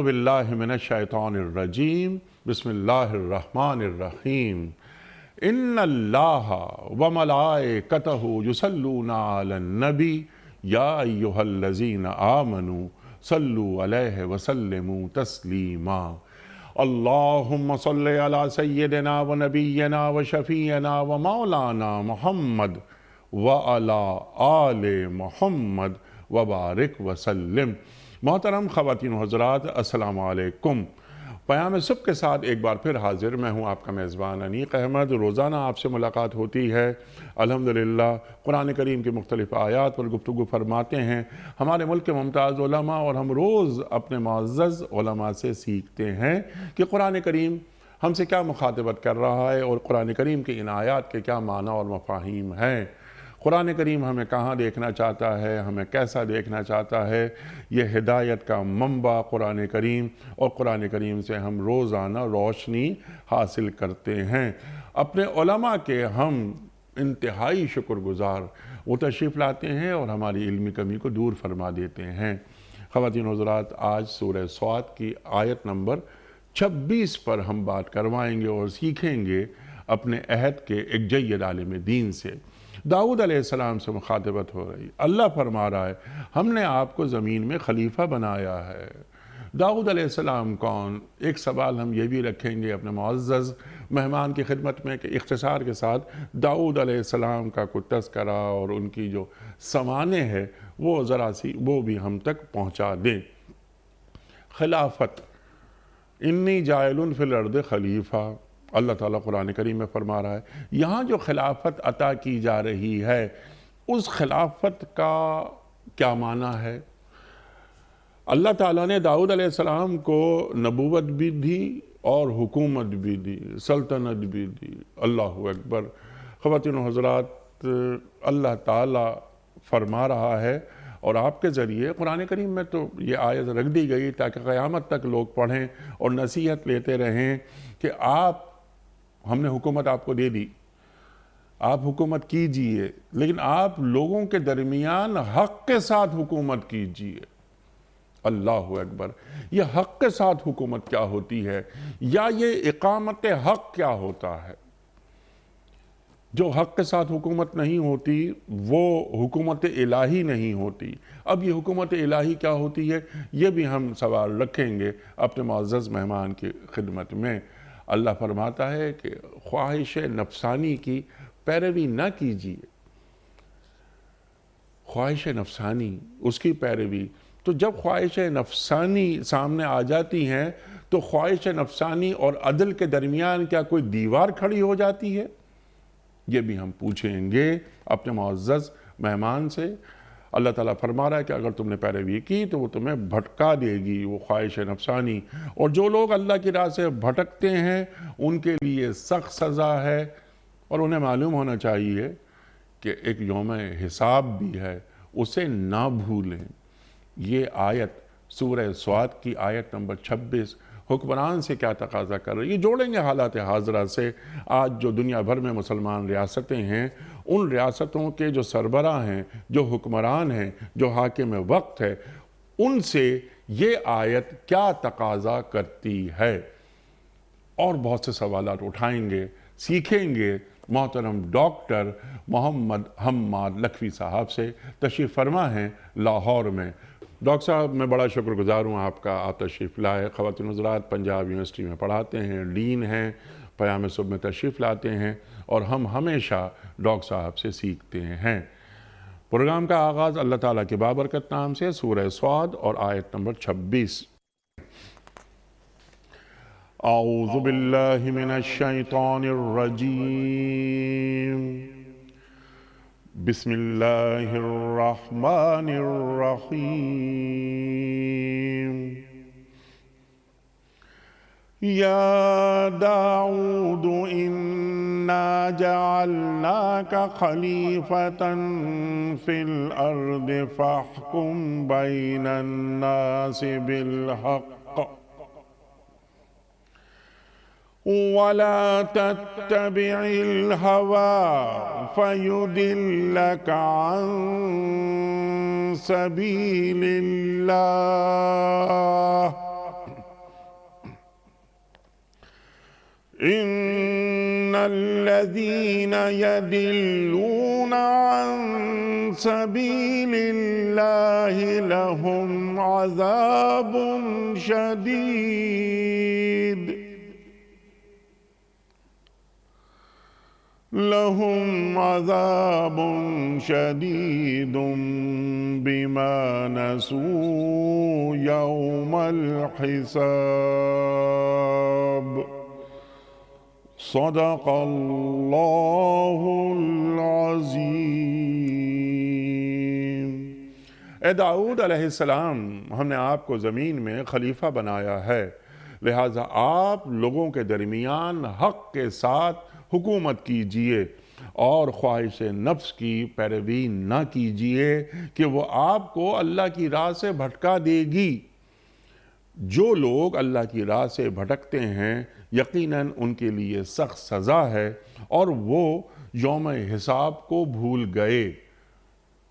باللہ من الشیطان الرجیم بسم اللہ الرحمن الرحیم ان اللہ وملائکتہ یصلون علی النبی یا ایہا الذین آمنوا صلوا علیہ وسلموا تسلیما اللہم صلی علی سیدنا و نبینا و شفیعنا و مولانا محمد وعلی آل محمد وبارک وسلم۔ محترم خواتین و حضرات، السلام علیکم۔ پیام صبح کے ساتھ ایک بار پھر حاضر میں ہوں آپ کا میزبان انیق احمد۔ روزانہ آپ سے ملاقات ہوتی ہے، الحمدللہ قرآن کریم کی مختلف آیات پر گفتگو فرماتے ہیں ہمارے ملک کے ممتاز علماء، اور ہم روز اپنے معزز علماء سے سیکھتے ہیں کہ قرآن کریم ہم سے کیا مخاطبت کر رہا ہے اور قرآن کریم کی ان آیات کے کیا معنی اور مفاہیم ہیں۔ قرآن کریم ہمیں کہاں دیکھنا چاہتا ہے، ہمیں کیسا دیکھنا چاہتا ہے، یہ ہدایت کا منبع قرآن کریم، اور قرآن کریم سے ہم روزانہ روشنی حاصل کرتے ہیں۔ اپنے علماء کے ہم انتہائی شکر گزار، وہ تشریف لاتے ہیں اور ہماری علمی کمی کو دور فرما دیتے ہیں۔ خواتین و حضرات، آج سورہ صاد کی آیت نمبر 26 پر ہم بات کروائیں گے اور سیکھیں گے اپنے عہد کے ایک جید عالم دین سے۔ داؤد علیہ السلام سے مخاطبت ہو رہی، اللہ فرما رہا ہے ہم نے آپ کو زمین میں خلیفہ بنایا ہے۔ داؤد علیہ السلام کون؟ ایک سوال ہم یہ بھی رکھیں گے اپنے معزز مہمان کی خدمت میں کہ اختصار کے ساتھ داؤد علیہ السلام کا کوئی تذکرہ اور ان کی جو سوانح ہے وہ ذرا سی وہ بھی ہم تک پہنچا دیں۔ خلافت، انی جاعل فی الارض خلیفہ، اللہ تعالیٰ قرآن کریم میں فرما رہا ہے یہاں جو خلافت عطا کی جا رہی ہے اس خلافت کا کیا معنی ہے۔ اللہ تعالیٰ نے داؤد علیہ السلام کو نبوت بھی دی اور حکومت بھی دی، سلطنت بھی دی۔ اللہ اکبر۔ خواتین و حضرات، اللہ تعالیٰ فرما رہا ہے اور آپ کے ذریعے قرآن کریم میں تو یہ آیت رکھ دی گئی تاکہ قیامت تک لوگ پڑھیں اور نصیحت لیتے رہیں کہ ہم نے حکومت آپ کو دے دی، آپ حکومت کیجئے، لیکن آپ لوگوں کے درمیان حق کے ساتھ حکومت کیجئے۔ اللہ اکبر۔ یہ حق کے ساتھ حکومت کیا ہوتی ہے، یا یہ اقامت حق کیا ہوتا ہے؟ جو حق کے ساتھ حکومت نہیں ہوتی وہ حکومت الہی نہیں ہوتی۔ اب یہ حکومت الہی کیا ہوتی ہے، یہ بھی ہم سوال رکھیں گے اپنے معزز مہمان کی خدمت میں۔ اللہ فرماتا ہے کہ خواہش نفسانی کی پیروی نہ کیجیے۔ خواہش نفسانی، اس کی پیروی، تو جب خواہش نفسانی سامنے آ جاتی ہیں تو خواہش نفسانی اور عدل کے درمیان کیا کوئی دیوار کھڑی ہو جاتی ہے؟ یہ بھی ہم پوچھیں گے اپنے معزز مہمان سے۔ اللہ تعالیٰ فرما رہا ہے کہ اگر تم نے پیروی کی تو وہ تمہیں بھٹکا دے گی، وہ خواہش نفسانی، اور جو لوگ اللہ کی راہ سے بھٹکتے ہیں ان کے لیے سخت سزا ہے، اور انہیں معلوم ہونا چاہیے کہ ایک یوم حساب بھی ہے، اسے نہ بھولیں۔ یہ آیت سورہ صاد کی آیت نمبر 26 حکمران سے کیا تقاضا کر رہی ہے؟ یہ جوڑیں گے حالات حاضرہ سے۔ آج جو دنیا بھر میں مسلمان ریاستیں ہیں، ان ریاستوں کے جو سربراہ ہیں، جو حکمران ہیں، جو حاکم وقت ہے، ان سے یہ آیت کیا تقاضا کرتی ہے، اور بہت سے سوالات اٹھائیں گے، سیکھیں گے محترم ڈاکٹر محمد حماد لکھوی صاحب سے۔ تشریف فرما ہیں لاہور میں۔ ڈاکٹر صاحب، میں بڑا شکر گزار ہوں آپ کا، آپ تشریف لائے۔ خواتین حضرات، پنجاب یونیورسٹی میں پڑھاتے ہیں، ڈین ہیں، پیام صبح میں تشریف لاتے ہیں، اور ہم ہمیشہ ڈاکٹر صاحب سے سیکھتے ہیں۔ پروگرام کا آغاز اللہ تعالیٰ کے بابرکت نام سے، سورہ صاد اور آیت نمبر 26۔ اعوذ باللہ من الشیطان الرجیم، بسم اللہ الرحمن الرحیم۔ یا داؤد انا جعلناک خلیفۃ فی الارض فاحکم بین الناس بالحق ولا تتبع الهوى فيضلك عن سبيل الله ان الذین یضلون عن سبیل اللہ لہم عذاب شدید لهم عذاب شدید بما نسوا یوم الحساب صدق اللہ العظیم۔ اے داؤد علیہ السلام، ہم نے آپ کو زمین میں خلیفہ بنایا ہے، لہٰذا آپ لوگوں کے درمیان حق کے ساتھ حکومت کیجئے اور خواہش نفس کی پیروی نہ کیجئے کہ وہ آپ کو اللہ کی راہ سے بھٹکا دے گی۔ جو لوگ اللہ کی راہ سے بھٹکتے ہیں یقیناً ان کے لیے سخت سزا ہے اور وہ یوم حساب کو بھول گئے۔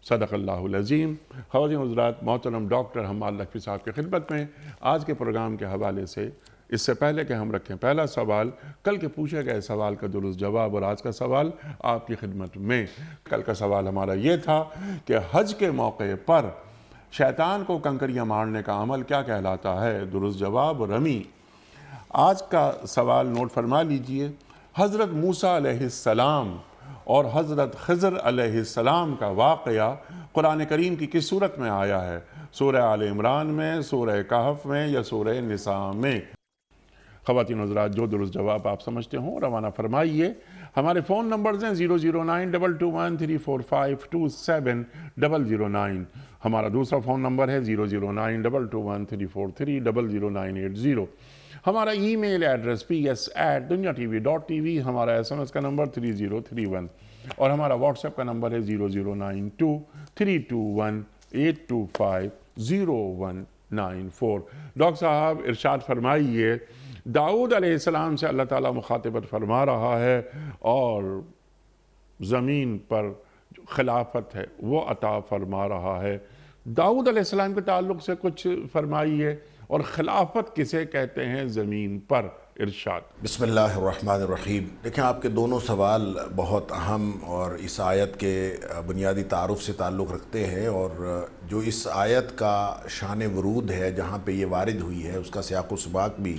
صدق اللہ العظیم۔ خواتین حضرات، محترم ڈاکٹر حماد لکھوی صاحب کی خدمت میں آج کے پروگرام کے حوالے سے، اس سے پہلے کہ ہم رکھیں پہلا سوال، کل کے پوچھے گئے سوال کا درست جواب اور آج کا سوال آپ کی خدمت میں۔ کل کا سوال ہمارا یہ تھا کہ حج کے موقع پر شیطان کو کنکریاں مارنے کا عمل کیا کہلاتا ہے؟ درست جواب رمی۔ آج کا سوال نوٹ فرما لیجئے۔ حضرت موسیٰ علیہ السلام اور حضرت خضر علیہ السلام کا واقعہ قرآن کریم کی کس سورت میں آیا ہے؟ سورہ آل عمران میں، سورہ کہف میں یا سورہ نساء میں؟ خواتین حضرات، جو درست جواب آپ سمجھتے ہوں روانہ فرمائیے۔ ہمارے فون نمبرز ہیں 00922134527 ہمارا دوسرا فون نمبر ہے 009221343000980۔ ہمارا ای میل ایڈریس ps@dunyatv.tv، ہمارا SMS کا نمبر 3031 اور ہمارا واٹس ایپ کا نمبر ہے 00923218250194۔ ڈاکٹر صاحب ارشاد فرمائیے، داؤد علیہ السلام سے اللہ تعالیٰ مخاطبت فرما رہا ہے اور زمین پر خلافت ہے وہ عطا فرما رہا ہے۔ داؤد علیہ السلام کے تعلق سے کچھ فرمائیے، اور خلافت کسے کہتے ہیں زمین پر؟ ارشاد۔ بسم اللہ الرحمن الرحیم۔ دیکھیں، آپ کے دونوں سوال بہت اہم اور اس آیت کے بنیادی تعارف سے تعلق رکھتے ہیں، اور جو اس آیت کا شان ورود ہے جہاں پہ یہ وارد ہوئی ہے اس کا سیاق و سباق بھی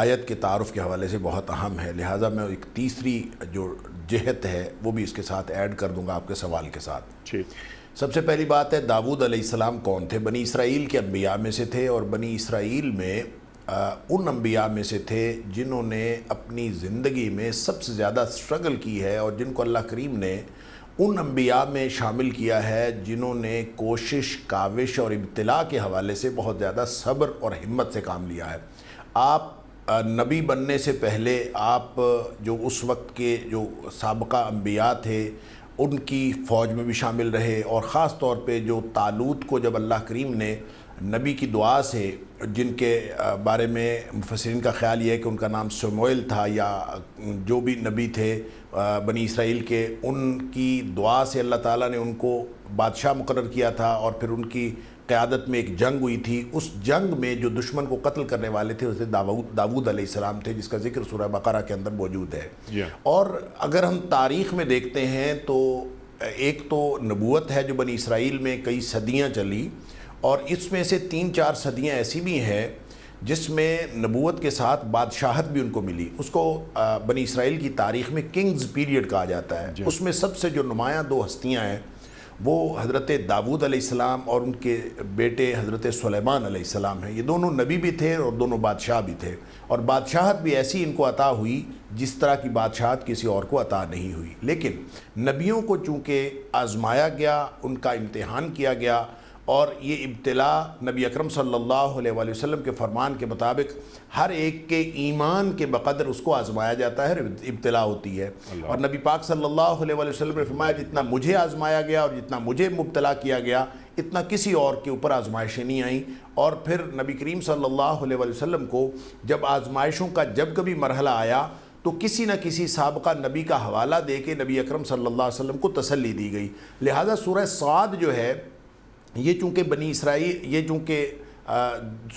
آیت کے تعارف کے حوالے سے بہت اہم ہے، لہٰذا میں ایک تیسری جو جہت ہے وہ بھی اس کے ساتھ ایڈ کر دوں گا آپ کے سوال کے ساتھ۔ سب سے پہلی بات ہے، داؤد علیہ السلام کون تھے؟ بنی اسرائیل کے انبیاء میں سے تھے، اور بنی اسرائیل میں ان انبیاء میں سے تھے جنہوں نے اپنی زندگی میں سب سے زیادہ سٹرگل کی ہے، اور جن کو اللہ کریم نے ان انبیاء میں شامل کیا ہے جنہوں نے کوشش، کاوش اور ابتلاء کے حوالے سے بہت زیادہ صبر اور ہمت سے کام لیا ہے۔ آپ نبی بننے سے پہلے آپ جو اس وقت کے جو سابقہ انبیاء تھے ان کی فوج میں بھی شامل رہے، اور خاص طور پہ جو طالوت کو جب اللہ کریم نے نبی کی دعا سے، جن کے بارے میں مفسرین کا خیال یہ ہے کہ ان کا نام سموئیل تھا یا جو بھی نبی تھے بنی اسرائیل کے، ان کی دعا سے اللہ تعالیٰ نے ان کو بادشاہ مقرر کیا تھا، اور پھر ان کی قیادت میں ایک جنگ ہوئی تھی۔ اس جنگ میں جو دشمن کو قتل کرنے والے تھے اسے داؤد علیہ السلام تھے، جس کا ذکر سورہ بقرہ کے اندر موجود ہے۔ اور اگر ہم تاریخ میں دیکھتے ہیں تو ایک تو نبوت ہے جو بنی اسرائیل میں کئی صدیاں چلی، اور اس میں سے 3-4 صدیاں ایسی بھی ہیں جس میں نبوت کے ساتھ بادشاہت بھی ان کو ملی۔ اس کو بنی اسرائیل کی تاریخ میں کنگز پیریڈ کہا جاتا ہے۔ اس میں سب سے جو نمایاں 2 ہستیاں ہیں وہ حضرت داؤد علیہ السلام اور ان کے بیٹے حضرت سلیمان علیہ السلام ہیں۔ یہ دونوں نبی بھی تھے اور دونوں بادشاہ بھی تھے، اور بادشاہت بھی ایسی ان کو عطا ہوئی جس طرح کی بادشاہت کسی اور کو عطا نہیں ہوئی۔ لیکن نبیوں کو چونکہ آزمایا گیا، ان کا امتحان کیا گیا، اور یہ ابتلاء نبی اکرم صلی اللہ علیہ وآلہ وسلم کے فرمان کے مطابق ہر ایک کے ایمان کے بقدر اس کو آزمایا جاتا ہے، ابتلاء ہوتی ہے۔ اور نبی پاک صلی اللہ علیہ وآلہ وسلم نے فرمایا جتنا مجھے آزمایا گیا اور جتنا مجھے مبتلا کیا گیا اتنا کسی اور کے اوپر آزمائشیں نہیں آئیں۔ اور پھر نبی کریم صلی اللہ علیہ وآلہ وسلم کو جب آزمائشوں کا جب کبھی مرحلہ آیا تو کسی نہ کسی سابقہ نبی کا حوالہ دے کے نبی اکرم صلی اللہ علیہ وسلم کو تسلی دی گئی۔ لہٰذا سورہ صاد جو ہے یہ چونکہ بنی اسرائیل، یہ چونکہ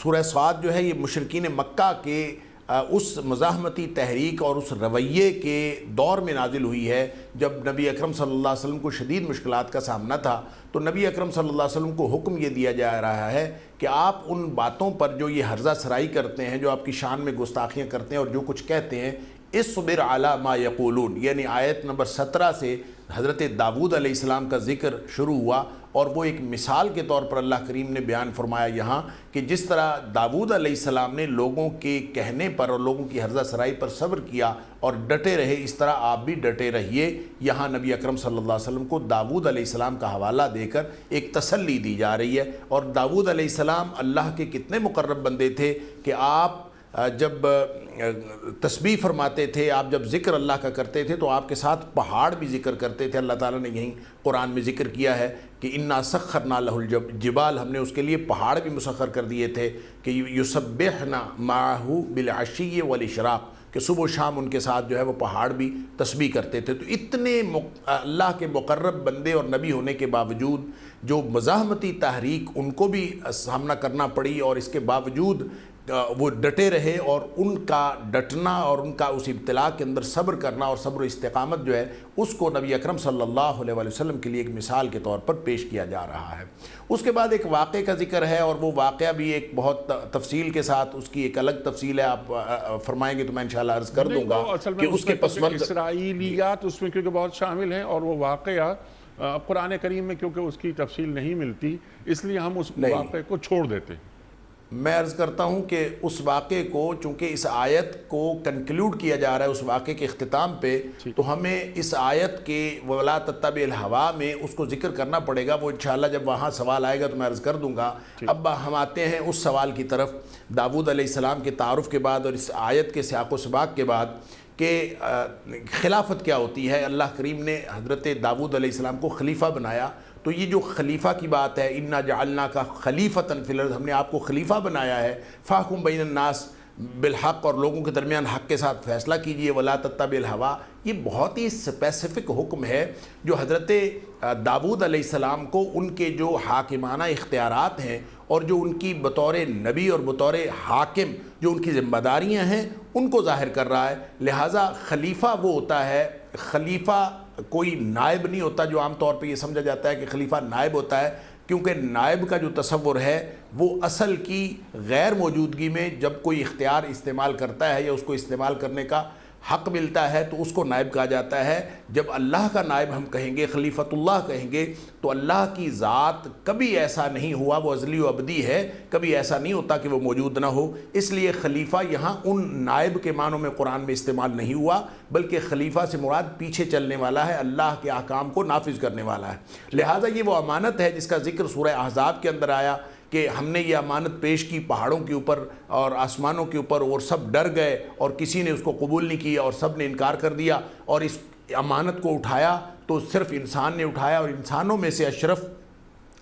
سورہ صاد جو ہے یہ مشرکین مکہ کے اس مزاحمتی تحریک اور اس رویے کے دور میں نازل ہوئی ہے جب نبی اکرم صلی اللہ علیہ وسلم کو شدید مشکلات کا سامنا تھا. تو نبی اکرم صلی اللہ علیہ وسلم کو حکم یہ دیا جا رہا ہے کہ آپ ان باتوں پر جو یہ ہرزہ سرائی کرتے ہیں، جو آپ کی شان میں گستاخیاں کرتے ہیں اور جو کچھ کہتے ہیں، اصبر علی ما یقولون، یعنی آیت نمبر 17 سے حضرت داؤد علیہ السلام کا ذکر شروع ہوا، اور وہ ایک مثال کے طور پر اللہ کریم نے بیان فرمایا یہاں کہ جس طرح داؤد علیہ السلام نے لوگوں کے کہنے پر اور لوگوں کی ہرزہ سرائی پر صبر کیا اور ڈٹے رہے، اس طرح آپ بھی ڈٹے رہیے. یہاں نبی اکرم صلی اللہ علیہ وسلم کو داؤد علیہ السلام کا حوالہ دے کر ایک تسلی دی جا رہی ہے. اور داؤد علیہ السلام اللہ کے کتنے مقرب بندے تھے کہ آپ جب تسبیح فرماتے تھے، آپ جب ذکر اللہ کا کرتے تھے تو آپ کے ساتھ پہاڑ بھی ذکر کرتے تھے. اللہ تعالیٰ نے یہیں قرآن میں ذکر کیا ہے کہ انا سخرنا لہ الجبال، ہم نے اس کے لیے پہاڑ بھی مسخر کر دیے تھے کہ یسبحنا معہ بالعشی والاشراق، کہ صبح و شام ان کے ساتھ جو ہے وہ پہاڑ بھی تسبیح کرتے تھے. تو اتنے اللہ کے مقرب بندے اور نبی ہونے کے باوجود جو مزاحمتی تحریک ان کو بھی سامنا کرنا پڑی، اور اس کے باوجود وہ ڈٹے رہے، اور ان کا ڈٹنا اور ان کا اس ابتلاء کے اندر صبر کرنا اور صبر و استقامت جو ہے اس کو نبی اکرم صلی اللہ علیہ وسلم کے لیے ایک مثال کے طور پر پیش کیا جا رہا ہے. اس کے بعد ایک واقعے کا ذکر ہے، اور وہ واقعہ بھی ایک بہت تفصیل کے ساتھ، اس کی ایک الگ تفصیل ہے، آپ فرمائیں گے تو میں انشاءاللہ عرض کر دوں گا کہ اس کے پس منظر اسرائیلیات اس میں کیونکہ بہت شامل ہیں، اور وہ واقعہ قرآن کریم میں کیونکہ اس کی تفصیل نہیں ملتی، اس لیے ہم اس واقعے کو چھوڑ دیتے ہیں. میں عرض کرتا ہوں کہ اس واقعے کو چونکہ اس آیت کو کنکلوڈ کیا جا رہا ہے اس واقعے کے اختتام پہ، تو ہمیں اس آیت کے وَلَا تَتَّبِعِ الْهَوَىٰ میں اس کو ذکر کرنا پڑے گا. وہ انشاءاللہ جب وہاں سوال آئے گا تو میں عرض کر دوں گا. اب ہم آتے ہیں اس سوال کی طرف داؤد علیہ السلام کے تعارف کے بعد اور اس آیت کے سیاق و سباق کے بعد کہ خلافت کیا ہوتی ہے. اللہ کریم نے حضرت داؤد علیہ السلام کو خلیفہ بنایا. تو یہ جو خلیفہ کی بات ہے، اِنَّا جَعَلْنَاكَ خَلِيفَةً فِي الْأَرْضِ، ہم نے آپ کو خلیفہ بنایا ہے. فَاحْكُم بَيْنَ النَّاسِ بالحق، اور لوگوں کے درمیان حق کے ساتھ فیصلہ کیجئے. وَلَا تَتَّبِعِ الْهَوَىٰ، یہ بہت ہی اسپیسیفک حکم ہے جو حضرت داؤد علیہ السلام کو ان کے جو حاکمانہ اختیارات ہیں اور جو ان کی بطور نبی اور بطور حاکم جو ان کی ذمہ داریاں ہیں ان کو ظاہر کر رہا ہے. لہٰذا خلیفہ وہ ہوتا ہے، خلیفہ کوئی نائب نہیں ہوتا جو عام طور پہ یہ سمجھا جاتا ہے کہ خلیفہ نائب ہوتا ہے، کیونکہ نائب کا جو تصور ہے وہ اصل کی غیر موجودگی میں جب کوئی اختیار استعمال کرتا ہے یا اس کو استعمال کرنے کا حق ملتا ہے تو اس کو نائب کہا جاتا ہے. جب اللہ کا نائب ہم کہیں گے، خلیفۃ اللہ کہیں گے، تو اللہ کی ذات کبھی ایسا نہیں ہوا، وہ ازلی و ابدی ہے، کبھی ایسا نہیں ہوتا کہ وہ موجود نہ ہو. اس لیے خلیفہ یہاں ان نائب کے معنوں میں قرآن میں استعمال نہیں ہوا، بلکہ خلیفہ سے مراد پیچھے چلنے والا ہے، اللہ کے احکام کو نافذ کرنے والا ہے. لہٰذا یہ وہ امانت ہے جس کا ذکر سورہ احزاب کے اندر آیا کہ ہم نے یہ امانت پیش کی پہاڑوں کے اوپر اور آسمانوں کے اوپر، اور سب ڈر گئے اور کسی نے اس کو قبول نہیں کیا اور سب نے انکار کر دیا. اور اس امانت کو اٹھایا تو صرف انسان نے اٹھایا، اور انسانوں میں سے اشرف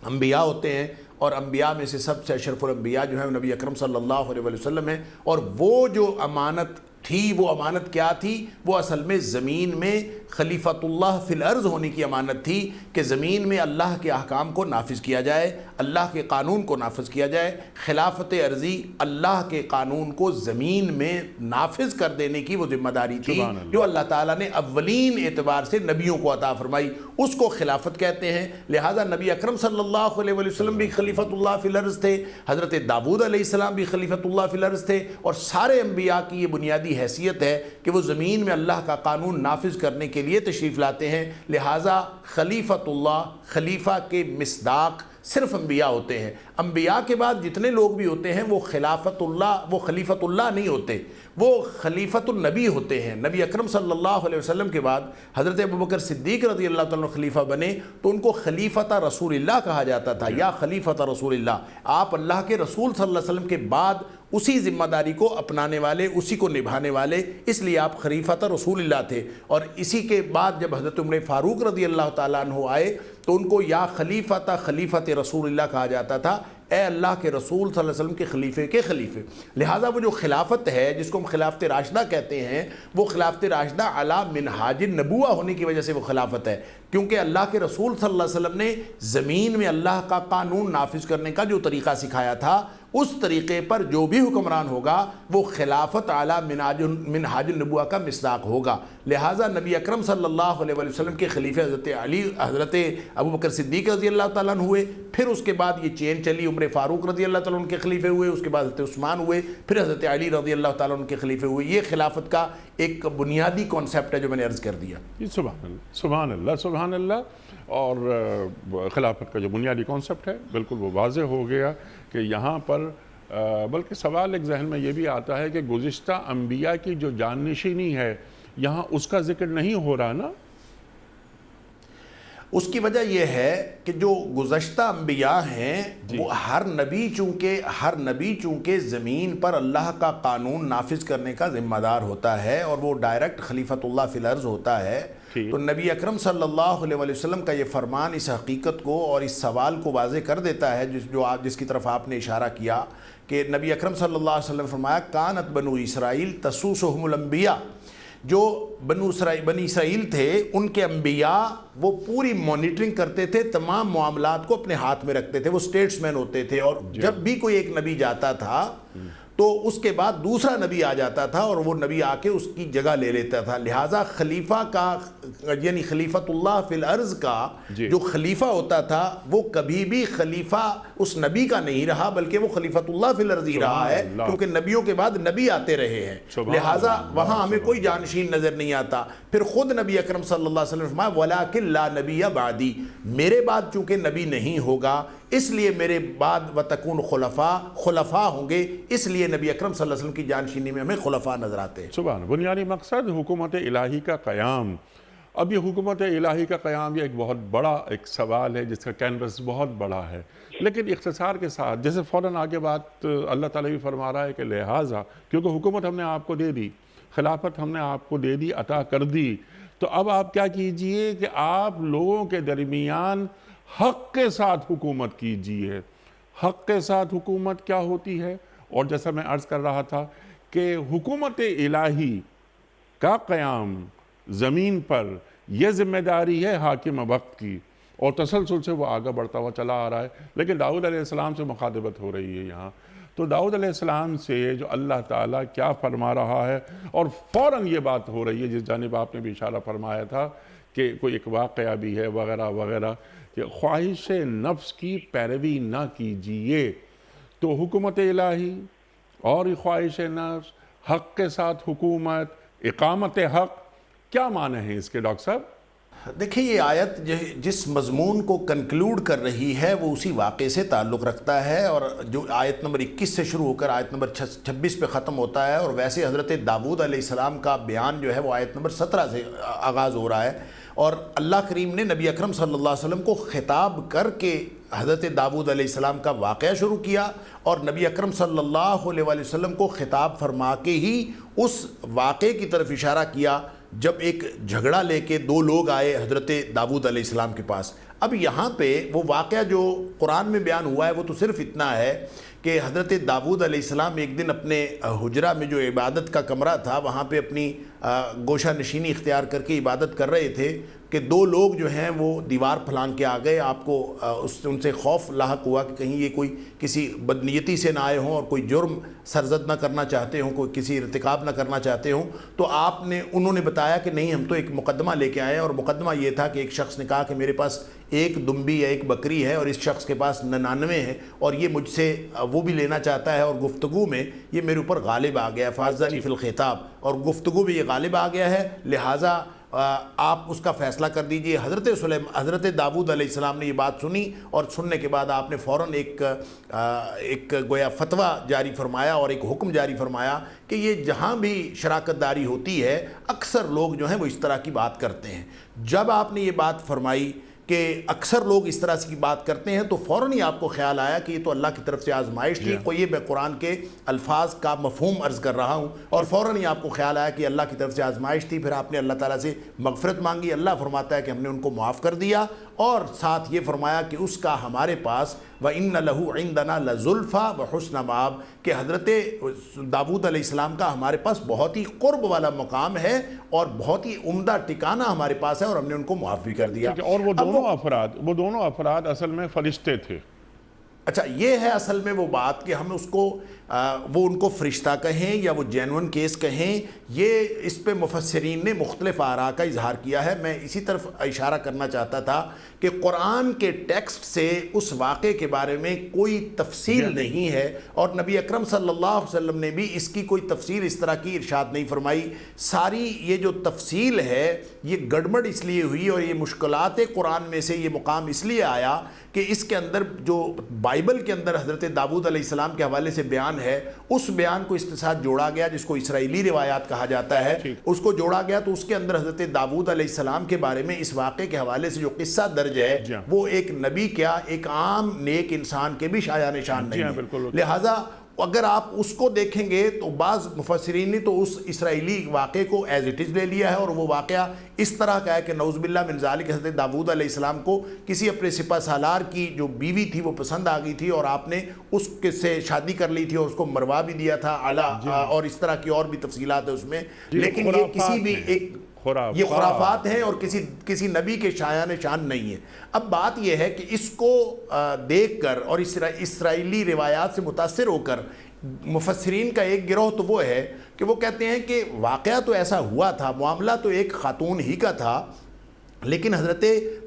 انبیاء ہوتے ہیں، اور انبیاء میں سے سب سے اشرف الانبیاء جو ہیں نبی اکرم صلی اللہ علیہ وسلم ہیں. اور وہ جو امانت تھی، وہ امانت کیا تھی؟ وہ اصل میں زمین میں خلیفۃ اللہ فی الارض ہونے کی امانت تھی کہ زمین میں اللہ کے احکام کو نافذ کیا جائے، اللہ کے قانون کو نافذ کیا جائے. خلافت ارضی اللہ کے قانون کو زمین میں نافذ کر دینے کی وہ ذمہ داری تھی جو اللہ تعالیٰ نے اولین اعتبار سے نبیوں کو عطا فرمائی، اس کو خلافت کہتے ہیں. لہٰذا نبی اکرم صلی اللہ علیہ وسلم بھی خلیفۃ اللہ فی الارض تھے، حضرت داؤد علیہ السلام بھی خلیفۃ اللہ فی الارض تھے، اور سارے انبیاء کی یہ بنیادی حیثیت ہے کہ وہ زمین میں اللہ کا قانون نافذ کرنے کے لیے تشریف لاتے ہیں. لہٰذا خلیفۃ اللہ، خلیفہ کے مصداق صرف انبیاء ہوتے ہیں. انبیاء کے بعد جتنے لوگ بھی ہوتے ہیں وہ خلافت اللہ، وہ خلیفۃ اللہ نہیں ہوتے، وہ خلیفۃ النبی ہوتے ہیں. نبی اکرم صلی اللہ علیہ وسلم کے بعد حضرت ابوبکر صدیق رضی اللہ تعالیٰ عنہ خلیفہ بنے تو ان کو خلیفۃ رسول اللہ کہا جاتا تھا، یا خلیفۃ رسول اللہ. آپ اللہ کے رسول صلی اللہ علیہ وسلم کے بعد اسی ذمہ داری کو اپنانے والے، اسی کو نبھانے والے، اس لیے آپ خلیفۃ رسول اللہ تھے. اور اسی کے بعد جب حضرت عمر فاروق رضی اللہ تعالیٰ عنہ آئے تو ان کو یا خلیفۃ رسول اللہ کہا جاتا تھا، اے اللہ کے رسول صلی اللہ علیہ وسلم کے خلیفے کے خلیفے. لہٰذا وہ جو خلافت ہے جس کو ہم خلافت راشدہ کہتے ہیں، وہ خلافت راشدہ علی منہاج النبوہ ہونے کی وجہ سے وہ خلافت ہے، کیونکہ اللہ کے رسول صلی اللہ علیہ وسلم نے زمین میں اللہ کا قانون نافذ کرنے کا جو طریقہ سکھایا تھا اس طریقے پر جو بھی حکمران ہوگا وہ خلافت اعلیٰ منہاج النبوہ کا مصداق ہوگا۔ لہٰذا نبی اکرم صلی اللہ علیہ وسلم کے خلیفہ حضرت علی، حضرت ابوبکر صدیق رضی اللہ تعالیٰ عنہ ہوئے، پھر اس کے بعد یہ چین چلی، عمر فاروق رضی اللہ تعالیٰ عنہ کے خلیفے ہوئے، اس کے بعد حضرت عثمان ہوئے، پھر حضرت علی رضی اللہ تعالیٰ عنہ کے خلیفے ہوئے۔ یہ خلافت کا ایک بنیادی کانسیپٹ ہے جو میں نے عرض کر دیا۔ سبحان اللہ، سبحان اللہ، سبحان اللہ۔ اور خلافت کا جو بنیادی کانسیپٹ ہے بالکل وہ واضح ہو گیا کہ یہاں پر بلکہ سوال ایک ذہن میں یہ بھی آتا ہے کہ گزشتہ انبیاء کی جو جانشینی ہے یہاں اس کا ذکر نہیں ہو رہا نا؟ اس کی وجہ یہ ہے کہ جو گزشتہ انبیاء ہیں وہ ہر نبی چونکہ زمین پر اللہ کا قانون نافذ کرنے کا ذمہ دار ہوتا ہے اور وہ ڈائریکٹ خلیفۃ اللہ فی الارض ہوتا ہے، تو نبی اکرم صلی اللہ علیہ وسلم کا یہ فرمان اس حقیقت کو اور اس سوال کو واضح کر دیتا ہے جس کی طرف آپ نے اشارہ کیا کہ نبی اکرم صلی اللہ علیہ وسلم فرمایا کانت بنو اسرائیل تسوسہم الانبیاء، جو بنی اسرائیل تھے ان کے انبیاء وہ پوری مانیٹرنگ کرتے تھے، تمام معاملات کو اپنے ہاتھ میں رکھتے تھے، وہ سٹیٹس مین ہوتے تھے، اور جب بھی کوئی ایک نبی جاتا تھا تو اس کے بعد دوسرا نبی آ جاتا تھا اور وہ نبی آ کے اس کی جگہ لے لیتا تھا۔ لہٰذا خلیفہ کا یعنی خلیفۃ اللہ فی الارض کا جو خلیفہ ہوتا تھا وہ کبھی بھی خلیفہ اس نبی کا نہیں رہا بلکہ وہ خلیفۃ اللہ فی الارض ہی رہا ہے، کیونکہ نبیوں کے بعد نبی آتے رہے ہیں، لہٰذا وہاں ہمیں کوئی جانشین نظر نہیں آتا۔ پھر خود نبی اکرم صلی اللہ علیہ وسلم فرمایا وَلَٰكِن لَا نَبِيَّ بَعْدِي، میرے بعد چونکہ نبی نہیں ہوگا اس لیے میرے بعد وَتَكُونُ خلفاء ہوں گے، اس لیے نبی اکرم صلی اللہ علیہ وسلم کی جانشینی میں ہمیں خلفاء نظر آتے ہیں۔ سبحان، بنیادی مقصد حکومت الہی کا قیام۔ اب یہ حکومت الہی کا قیام یہ ایک بہت بڑا ایک سوال ہے جس کا کینوس بہت بڑا ہے، لیکن اختصار کے ساتھ جیسے فوراً آگے بات اللہ تعالیٰ بھی فرما رہا ہے کہ لہٰذا کیونکہ حکومت ہم نے آپ کو دے دی، خلافت ہم نے آپ کو دے دی، عطا کر دی، تو اب آپ کیا کیجئے کہ آپ لوگوں کے درمیان حق کے ساتھ حکومت کیجئے۔ حق کے ساتھ حکومت کیا ہوتی ہے؟ اور جیسا میں عرض کر رہا تھا کہ حکومت الہی کا قیام زمین پر یہ ذمہ داری ہے حاکم وقت کی، اور تسلسل سے وہ آگے بڑھتا ہوا چلا آ رہا ہے، لیکن داؤد علیہ السلام سے مخاطبت ہو رہی ہے یہاں۔ تو داؤد علیہ السلام سے جو اللہ تعالیٰ کیا فرما رہا ہے، اور فوراً یہ بات ہو رہی ہے جس جانب آپ نے بھی اشارہ فرمایا تھا کہ کوئی ایک واقعہ بھی ہے وغیرہ وغیرہ، کہ خواہش نفس کی پیروی نہ کیجئے۔ تو حکومت الہی اور خواہش نفس، حق کے ساتھ حکومت، اقامت حق، کیا معنی ہے اس کے ڈاکٹر صاحب؟ دیکھیں یہ آیت جس مضمون کو کنکلوڈ کر رہی ہے وہ اسی واقعے سے تعلق رکھتا ہے، اور جو آیت نمبر 21 سے شروع ہو کر آیت نمبر 26 پہ ختم ہوتا ہے، اور ویسے حضرت داؤد علیہ السلام کا بیان جو ہے وہ آیت نمبر 17 سے آغاز ہو رہا ہے، اور اللہ کریم نے نبی اکرم صلی اللہ علیہ وسلم کو خطاب کر کے حضرت داؤد علیہ السلام کا واقعہ شروع کیا، اور نبی اکرم صلی اللہ علیہ وسلم کو خطاب فرما کے ہی اس واقعے کی طرف اشارہ کیا جب ایک جھگڑا لے کے دو لوگ آئے حضرت داؤد علیہ السلام کے پاس۔ اب یہاں پہ وہ واقعہ جو قرآن میں بیان ہوا ہے وہ تو صرف اتنا ہے کہ حضرت داؤد علیہ السلام ایک دن اپنے حجرہ میں جو عبادت کا کمرہ تھا وہاں پہ اپنی گوشہ نشینی اختیار کر کے عبادت کر رہے تھے کہ دو لوگ جو ہیں وہ دیوار پھلانگ کے آ گئے۔ آپ کو ان سے خوف لاحق ہوا کہ کہیں یہ کوئی کسی بدنیتی سے نہ آئے ہوں اور کوئی جرم سرزد نہ کرنا چاہتے ہوں، کوئی کسی ارتکاب نہ کرنا چاہتے ہوں، تو انہوں نے بتایا کہ نہیں ہم تو ایک مقدمہ لے کے آئے ہیں، اور مقدمہ یہ تھا کہ ایک شخص نے کہا کہ میرے پاس ایک دمبی یا ایک بکری ہے اور اس شخص کے پاس 99 ہے، اور یہ مجھ سے وہ بھی لینا چاہتا ہے، اور گفتگو میں یہ میرے اوپر غالب آ گیا ہے، فاضانی فی الخطاب، اور گفتگو میں یہ غالب آ گیا ہے، لہٰذا آپ اس کا فیصلہ کر دیجئے۔ حضرت داؤد علیہ السلام نے یہ بات سنی، اور سننے کے بعد آپ نے فوراً ایک گویا فتویٰ جاری فرمایا اور ایک حکم جاری فرمایا کہ یہ جہاں بھی شراکت داری ہوتی ہے اکثر لوگ جو ہیں وہ اس طرح کی بات کرتے ہیں۔ جب آپ نے یہ بات فرمائی کہ اکثر لوگ اس طرح کی بات کرتے ہیں تو فوراً ہی آپ کو خیال آیا کہ یہ تو اللہ کی طرف سے آزمائش تھی، یہ میں قرآن کے الفاظ کا مفہوم عرض کر رہا ہوں، اور فوراً ہی آپ کو خیال آیا کہ اللہ کی طرف سے آزمائش تھی۔ پھر آپ نے اللہ تعالیٰ سے مغفرت مانگی، اللہ فرماتا ہے کہ ہم نے ان کو معاف کر دیا، اور ساتھ یہ فرمایا کہ اس کا ہمارے پاس وَإِنَّ لَهُ عِنْدَنَا لَزُلْفَى وَحُسْنَ مَآب، کہ حضرت داؤد علیہ السلام کا ہمارے پاس بہت ہی قرب والا مقام ہے اور بہت ہی عمدہ ٹھکانہ ہمارے پاس ہے، اور ہم نے ان کو معاف بھی کر دیا۔ اور وہ دونوں افراد اصل میں فرشتے تھے، اچھا یہ ہے اصل میں وہ بات کہ ہم اس کو وہ ان کو فرشتہ کہیں یا وہ جینون کیس کہیں، یہ اس پہ مفسرین نے مختلف آراء کا اظہار کیا ہے۔ میں اسی طرف اشارہ کرنا چاہتا تھا کہ قرآن کے ٹیکسٹ سے اس واقعے کے بارے میں کوئی تفصیل نہیں ہے، اور نبی اکرم صلی اللہ علیہ وسلم نے بھی اس کی کوئی تفصیل اس طرح کی ارشاد نہیں فرمائی۔ ساری یہ جو تفصیل ہے یہ گڑبڑ اس لیے ہوئی، اور یہ مشکلات قرآن میں سے یہ مقام اس لیے آیا کہ اس کے اندر جو بائبل کے اندر حضرت داؤد علیہ السلام کے حوالے سے بیان ہے، اس بیان کو اس کے ساتھ جوڑا گیا، جس کو اسرائیلی روایات کہا جاتا ہے، اس کو جوڑا گیا، تو اس کے اندر حضرت داؤد علیہ السلام کے بارے میں اس واقعے کے حوالے سے جو قصہ درج ہے وہ ایک نبی کیا ایک عام نیک انسان کے بھی شایع نشان نہیں ہے۔ لہٰذا اگر آپ اس کو دیکھیں گے تو بعض مفسرین نے تو اس اسرائیلی واقعے کو ایز اٹ از لے لیا ہے، اور وہ واقعہ اس طرح کا ہے کہ نعوذ باللہ من ذالک حضرت داؤد علیہ السلام کو کسی اپنے سپہ سالار کی جو بیوی تھی وہ پسند آ گئی تھی، اور آپ نے اس سے شادی کر لی تھی اور اس کو مروا بھی دیا تھا اور اس طرح کی اور بھی تفصیلات ہیں اس میں، لیکن یہ کسی بھی ایک یہ خرافات ہیں اور کسی نبی کے شایع نشان نہیں ہے۔ اب بات یہ ہے کہ اس کو دیکھ کر اور اسرائیلی روایات سے متاثر ہو کر مفسرین کا ایک گروہ تو وہ ہے کہ وہ کہتے ہیں کہ واقعہ تو ایسا ہوا تھا، معاملہ تو ایک خاتون ہی کا تھا، لیکن حضرت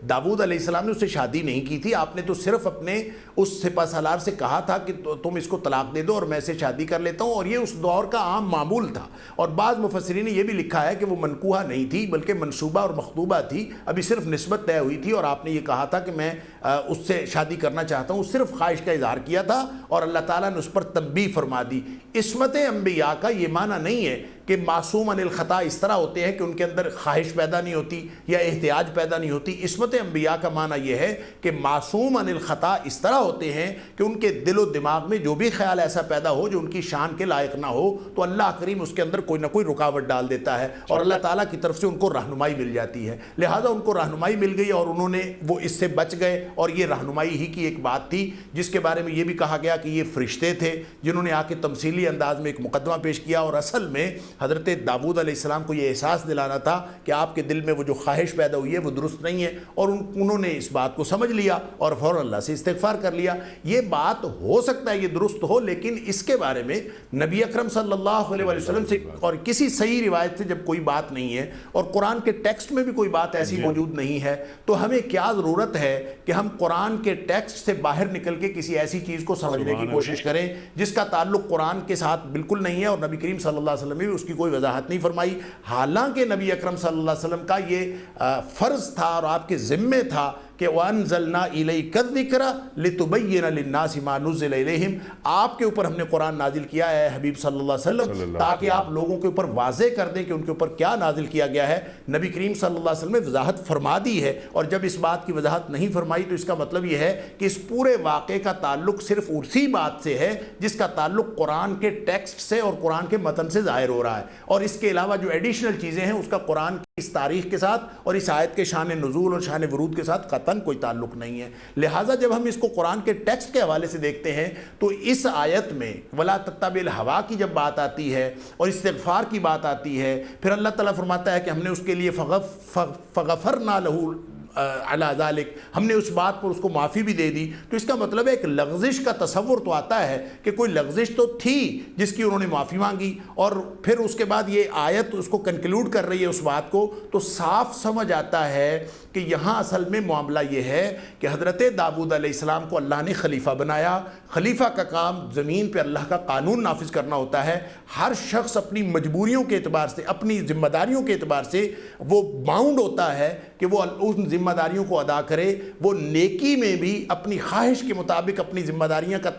داؤد علیہ السلام نے اس سے شادی نہیں کی تھی، آپ نے تو صرف اپنے اس سپہ سالار سے کہا تھا کہ تم اس کو طلاق دے دو اور میں اسے شادی کر لیتا ہوں، اور یہ اس دور کا عام معمول تھا۔ اور بعض مفسرین نے یہ بھی لکھا ہے کہ وہ منکوحہ نہیں تھی بلکہ منصوبہ اور مخطوبہ تھی، ابھی صرف نسبت طے ہوئی تھی، اور آپ نے یہ کہا تھا کہ میں اس سے شادی کرنا چاہتا ہوں، صرف خواہش کا اظہار کیا تھا، اور اللہ تعالیٰ نے اس پر تنبیہ فرما دی۔ عصمت انبیاء کا یہ معنی نہیں ہے کہ معصوم عن الخطا اس طرح ہوتے ہیں کہ ان کے اندر خواہش پیدا نہیں ہوتی یا احتیاج پیدا نہیں ہوتی۔ عصمت انبیاء کا معنی یہ ہے کہ معصوم عن الخطا اس طرح ہوتے ہیں کہ ان کے دل و دماغ میں جو بھی خیال ایسا پیدا ہو جو ان کی شان کے لائق نہ ہو تو اللہ کریم اس کے اندر کوئی نہ کوئی رکاوٹ ڈال دیتا ہے، اور اللہ تعالیٰ کی طرف سے ان کو رہنمائی مل جاتی ہے۔ لہٰذا ان کو رہنمائی مل گئی اور انہوں نے وہ اس سے بچ گئے، اور یہ رہنمائی ہی کی ایک بات تھی جس کے بارے میں یہ بھی کہا گیا کہ یہ فرشتے تھے جنہوں نے آ کے تمثیلی انداز میں ایک مقدمہ پیش کیا، اور اصل میں حضرت داؤد علیہ السلام کو یہ احساس دلانا تھا کہ آپ کے دل میں وہ جو خواہش پیدا ہوئی ہے وہ درست نہیں ہے، اور انہوں نے اس بات کو سمجھ لیا اور فوراً اللہ سے استغفار کر لیا۔ یہ بات ہو سکتا ہے یہ درست ہو، لیکن اس کے بارے میں نبی اکرم صلی اللہ علیہ وسلم سے اور کسی صحیح روایت سے جب کوئی بات نہیں ہے اور قرآن کے ٹیکسٹ میں بھی کوئی بات ایسی موجود نہیں ہے، تو ہمیں کیا ضرورت ہے کہ ہم قرآن کے ٹیکسٹ سے باہر نکل کے کسی ایسی چیز کو سمجھنے کی کوشش کریں جس کا تعلق قرآن کے ساتھ بالکل نہیں ہے، اور نبی کریم صلی اللہ علیہ وسلم نے بھی اس کی کوئی وضاحت نہیں فرمائی۔ حالانکہ نبی اکرم صلی اللہ علیہ وسلم کا یہ فرض تھا اور آپ کے ذمے تھا کہ وَأَنزَلْنَا إِلَيْكَ الذِّكْرَ لِتُبَيِّنَ لِلنَّاسِ مَا نُزِّلَ إِلَيْهِمْ، آپ کے اوپر ہم نے قرآن نازل کیا ہے حبیب صلی اللہ علیہ وسلم تاکہ آپ لوگوں کے اوپر واضح کر دیں کہ ان کے اوپر کیا نازل کیا گیا ہے۔ نبی کریم صلی اللہ علیہ وسلم نے وضاحت فرما دی ہے، اور جب اس بات کی وضاحت نہیں فرمائی تو اس کا مطلب یہ ہے کہ اس پورے واقعے کا تعلق صرف اسی بات سے ہے جس کا تعلق قرآن کے ٹیکسٹ سے اور قرآن کے متن سے ظاہر ہو رہا ہے، اور اس کے علاوہ جو ایڈیشنل چیزیں ہیں اس کا قرآن کی اس تاریخ کے ساتھ اور اس آیت کے شان نزول اور شان ورود کے ساتھ قطعاً کوئی تعلق نہیں ہے۔ لہٰذا جب ہم اس کو قرآن کے ٹیکسٹ کے حوالے سے دیکھتے ہیں تو اس آیت میں وَلَا تَتَّبِعِ الْهَوَىٰ کی جب بات آتی ہے اور استغفار کی بات آتی ہے، پھر اللہ تعالیٰ فرماتا ہے کہ ہم نے اس کے لیے فَغَفَرْنَا لَهُ عَلَىٰ ذَلِكَ، ہم نے اس بات پر اس کو معافی بھی دے دی، تو اس کا مطلب ہے ایک لغزش کا تصور تو آتا ہے کہ کوئی لغزش تو تھی جس کی انہوں نے معافی مانگی، اور پھر اس کے بعد یہ آیت اس کو کنکلوڈ کر رہی ہے اس بات کو، تو صاف سمجھ آتا ہے کہ یہاں اصل میں معاملہ یہ ہے کہ حضرت داؤد علیہ السلام کو اللہ نے خلیفہ بنایا۔ خلیفہ کا کام زمین پہ اللہ کا قانون نافذ کرنا ہوتا ہے۔ ہر شخص اپنی مجبوریوں کے اعتبار سے، اپنی ذمہ داریوں کے اعتبار سے وہ باؤنڈ ہوتا ہے کہ وہ ان ذمہ داریوں کو ادا کرے۔ وہ نیکی میں بھی اپنی خواہش کے مطابق اپنی ذمہ داریوں کا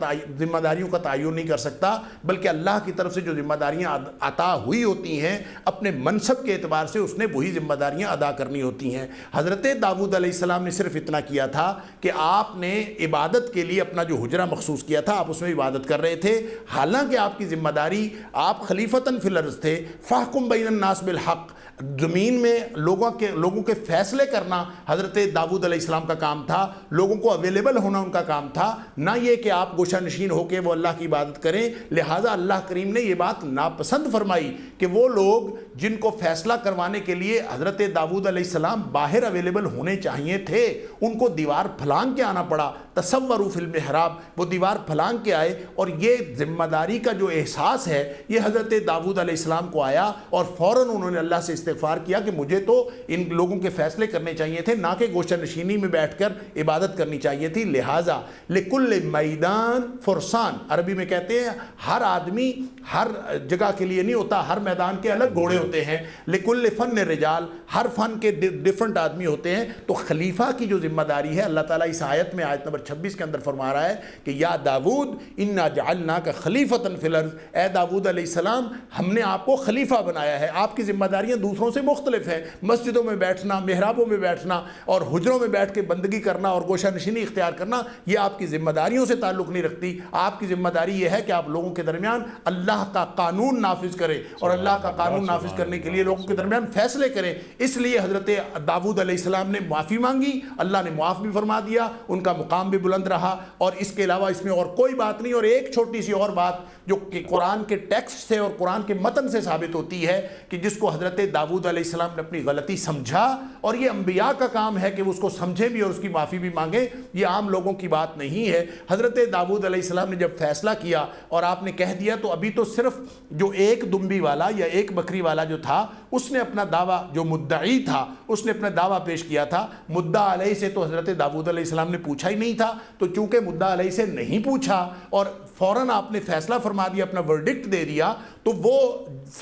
تعین نہیں کر سکتا، بلکہ اللہ کی طرف سے جو ذمہ داریاں عطا ہوئی ہوتی ہیں اپنے منصب کے اعتبار سے اس نے وہی ذمہ داریاں ادا کرنی ہوتی ہیں۔ حضرت داؤد علیہ السلام نے صرف اتنا کیا تھا کہ آپ نے عبادت کے لیے اپنا جو حجرہ مخصوص کیا تھا، آپ اس میں عبادت کر رہے تھے، حالانکہ آپ کی ذمہ داری، آپ خلیفتاً فی الارض تھے، فاحکم بین الناس بالحق، زمین میں لوگوں کے فیصلے کرنا حضرت داؤد علیہ السلام کا کام تھا، لوگوں کو اویلیبل ہونا ان کا کام تھا، نہ یہ کہ آپ گوشہ نشین ہو کے وہ اللہ کی عبادت کریں۔ لہٰذا اللہ کریم نے یہ بات ناپسند فرمائی کہ وہ لوگ جن کو فیصلہ کروانے کے لیے حضرت داؤد علیہ السلام باہر اویلیبل ہونے چاہیے تھے، ان کو دیوار پھلانگ کے آنا پڑا تصوروا فی المحراب، وہ دیوار پھلانگ کے آئے، اور یہ ذمہ داری کا جو احساس ہے یہ حضرت داؤد علیہ السلام کو آیا، اور فوراً انہوں نے اللہ سے استغفار کیا کہ مجھے تو ان لوگوں کے فیصلے کرنے چاہیے تھے، نہ کہ گوشہ نشینی میں بیٹھ کر عبادت کرنی چاہیے تھی۔ لہٰذا لکل میدان فرسان، عربی میں کہتے ہیں ہر آدمی ہر جگہ کے لیے نہیں ہوتا، ہر میدان کے الگ گھوڑے ہوتے ہیں، لکل فن رجال، ہر فن کے ڈیفرنٹ آدمی ہوتے ہیں۔ تو خلیفہ کی جو ذمہ داری ہے، اللہ تعالیٰ اس آیت میں آیت نمبر 26 کے اندر فرما رہا ہے کہ یا داود انا جعلناک خلیفۃ فی الارض، اے داود علیہ السلام ہم نے آپ کو خلیفہ بنایا ہے۔ آپ کی ذمہ داریاں دوسروں سے مختلف ہیں، مسجدوں میں بیٹھنا، محرابوں میں بیٹھنا اور حجروں میں بیٹھ کے بندگی کرنا اور گوشہ نشینی اختیار کرنا، یہ آپ کی ذمہ داریوں سے تعلق نہیں رکھتی۔ آپ کی ذمہ داری یہ ہے کہ آپ لوگوں کے درمیان اللہ کا قانون نافذ کریں، اور اللہ کا قانون نافذ کرنے کے لیے لوگوں کے درمیان فیصلے کریں۔ اس لیے حضرت داؤد علیہ السلام نے معافی مانگی، اللہ نے معاف بھی فرما دیا، ان کا مقام بھی بلند رہا، اور اس کے علاوہ اس میں اور کوئی بات نہیں۔ اور ایک چھوٹی سی اور بات جو کہ قرآن کے ٹیکسٹ سے اور قرآن کے متن سے ثابت ہوتی ہے کہ جس کو حضرت داؤد علیہ السلام نے اپنی غلطی سمجھا، اور یہ انبیاء کا کام ہے کہ وہ اس کو سمجھیں بھی اور اس کی معافی بھی مانگیں، یہ عام لوگوں کی بات نہیں ہے۔ حضرت داؤد علیہ السلام نے جب فیصلہ کیا اور آپ نے کہہ دیا، تو ابھی تو صرف جو ایک دمبی والا یا ایک بکری والا جو تھا اس نے اپنا دعویٰ، جو مدعی تھا اس نے اپنا دعویٰ پیش کیا تھا، مدعا علیہ سے تو حضرت داؤد علیہ السلام نے پوچھا ہی نہیں تھا۔ تو چونکہ مدعا علیہ سے نہیں پوچھا اور فوراً آپ نے فیصلہ فرما دیا، اپنا ورڈکٹ دے دیا، تو وہ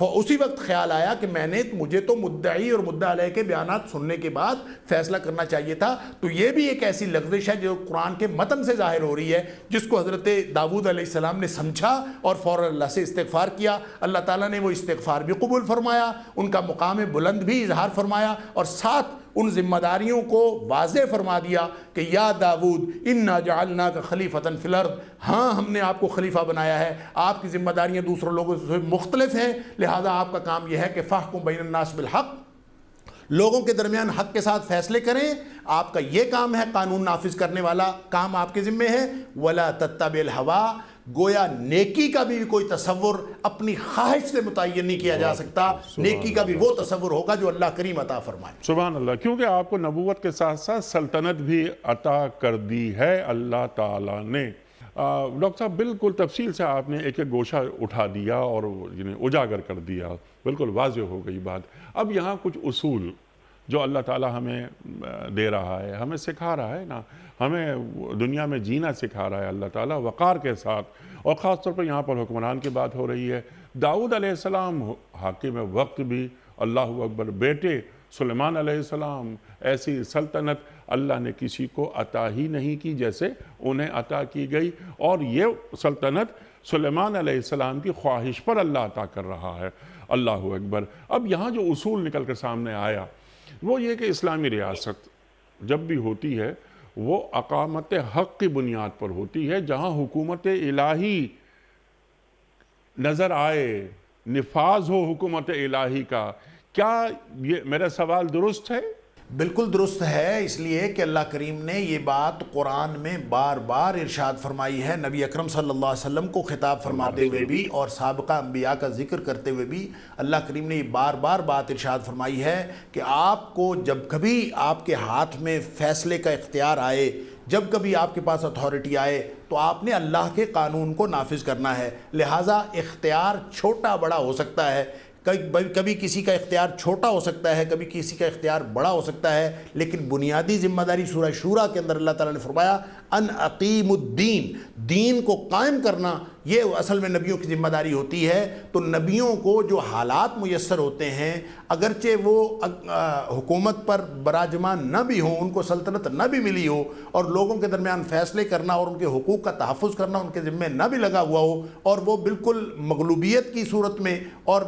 اسی وقت خیال آیا کہ مجھے تو مدعی اور مدعا علیہ کے بیانات سننے کے بعد فیصلہ کرنا چاہیے تھا۔ تو یہ بھی ایک ایسی لغزش ہے جو قرآن کے متن سے ظاہر ہو رہی ہے، جس کو حضرت داؤد علیہ السلام نے سمجھا اور فوراً اللہ سے استغفار کیا۔ اللہ تعالیٰ نے وہ استغفار بھی قبول فرمایا، ان کا مقام بلند بھی اظہار فرمایا، اور ساتھ ان ذمہ داریوں کو واضح فرما دیا کہ یا داؤد انا جعلناک خلیفۃ فی الارض، ہاں ہم نے آپ کو خلیفہ بنایا ہے، آپ کی ذمہ داریاں دوسروں لوگوں سے مختلف ہیں، لہذا آپ کا کام یہ ہے کہ فاحکم بین الناس بالحق، لوگوں کے درمیان حق کے ساتھ فیصلے کریں، آپ کا یہ کام ہے، قانون نافذ کرنے والا کام آپ کے ذمہ ہے۔ ولا تتبع الہوا، گویا نیکی کا بھی کوئی تصور اپنی خواہش سے متعین نہیں کیا جا سکتا، نیکی کا بھی وہ تصور ہوگا جو اللہ کریم عطا فرمائے۔ سبحان اللہ، کیونکہ آپ کو نبوت کے ساتھ ساتھ سلطنت بھی عطا کر دی ہے اللہ تعالیٰ نے۔ ڈاکٹر صاحب بالکل تفصیل سے آپ نے ایک ایک گوشہ اٹھا دیا اور اجاگر کر دیا، بالکل واضح ہو گئی بات۔ اب یہاں کچھ اصول جو اللہ تعالیٰ ہمیں دے رہا ہے، ہمیں سکھا رہا ہے نا، ہمیں دنیا میں جینا سکھا رہا ہے اللہ تعالیٰ وقار کے ساتھ، اور خاص طور پر یہاں پر حکمران کی بات ہو رہی ہے۔ داؤد علیہ السلام حاکم وقت بھی، اللہ اکبر، بیٹے سلیمان علیہ السلام، ایسی سلطنت اللہ نے کسی کو عطا ہی نہیں کی جیسے انہیں عطا کی گئی، اور یہ سلطنت سلیمان علیہ السلام کی خواہش پر اللہ عطا کر رہا ہے۔ اللہ اکبر۔ اب یہاں جو اصول نکل کر سامنے آیا وہ یہ کہ اسلامی ریاست جب بھی ہوتی ہے وہ اقامت حق کی بنیاد پر ہوتی ہے، جہاں حکومت الہی نظر آئے، نفاذ ہو حکومت الہی کا۔ کیا یہ میرا سوال درست ہے؟ بالکل درست ہے، اس لیے کہ اللہ کریم نے یہ بات قرآن میں بار بار ارشاد فرمائی ہے، نبی اکرم صلی اللہ علیہ وسلم کو خطاب فرماتے ہوئے بھی اور سابقہ انبیاء کا ذکر کرتے ہوئے بھی اللہ کریم نے یہ بار بار بات ارشاد فرمائی ہے کہ آپ کو جب کبھی آپ کے ہاتھ میں فیصلے کا اختیار آئے، جب کبھی آپ کے پاس اتھارٹی آئے، تو آپ نے اللہ کے قانون کو نافذ کرنا ہے۔ لہٰذا اختیار چھوٹا بڑا ہو سکتا ہے، کبھی کسی کا اختیار چھوٹا ہو سکتا ہے، کبھی کسی کا اختیار بڑا ہو سکتا ہے، لیکن بنیادی ذمہ داری سورہ شورا کے اندر اللہ تعالیٰ نے فرمایا ان اقیم الدین، دین کو قائم کرنا یہ اصل میں نبیوں کی ذمہ داری ہوتی ہے۔ تو نبیوں کو جو حالات میسر ہوتے ہیں، اگرچہ وہ حکومت پر براجمان نہ بھی ہوں، ان کو سلطنت نہ بھی ملی ہو، اور لوگوں کے درمیان فیصلے کرنا اور ان کے حقوق کا تحفظ کرنا ان کے ذمہ نہ بھی لگا ہوا ہو، اور وہ بالکل مغلوبیت کی صورت میں اور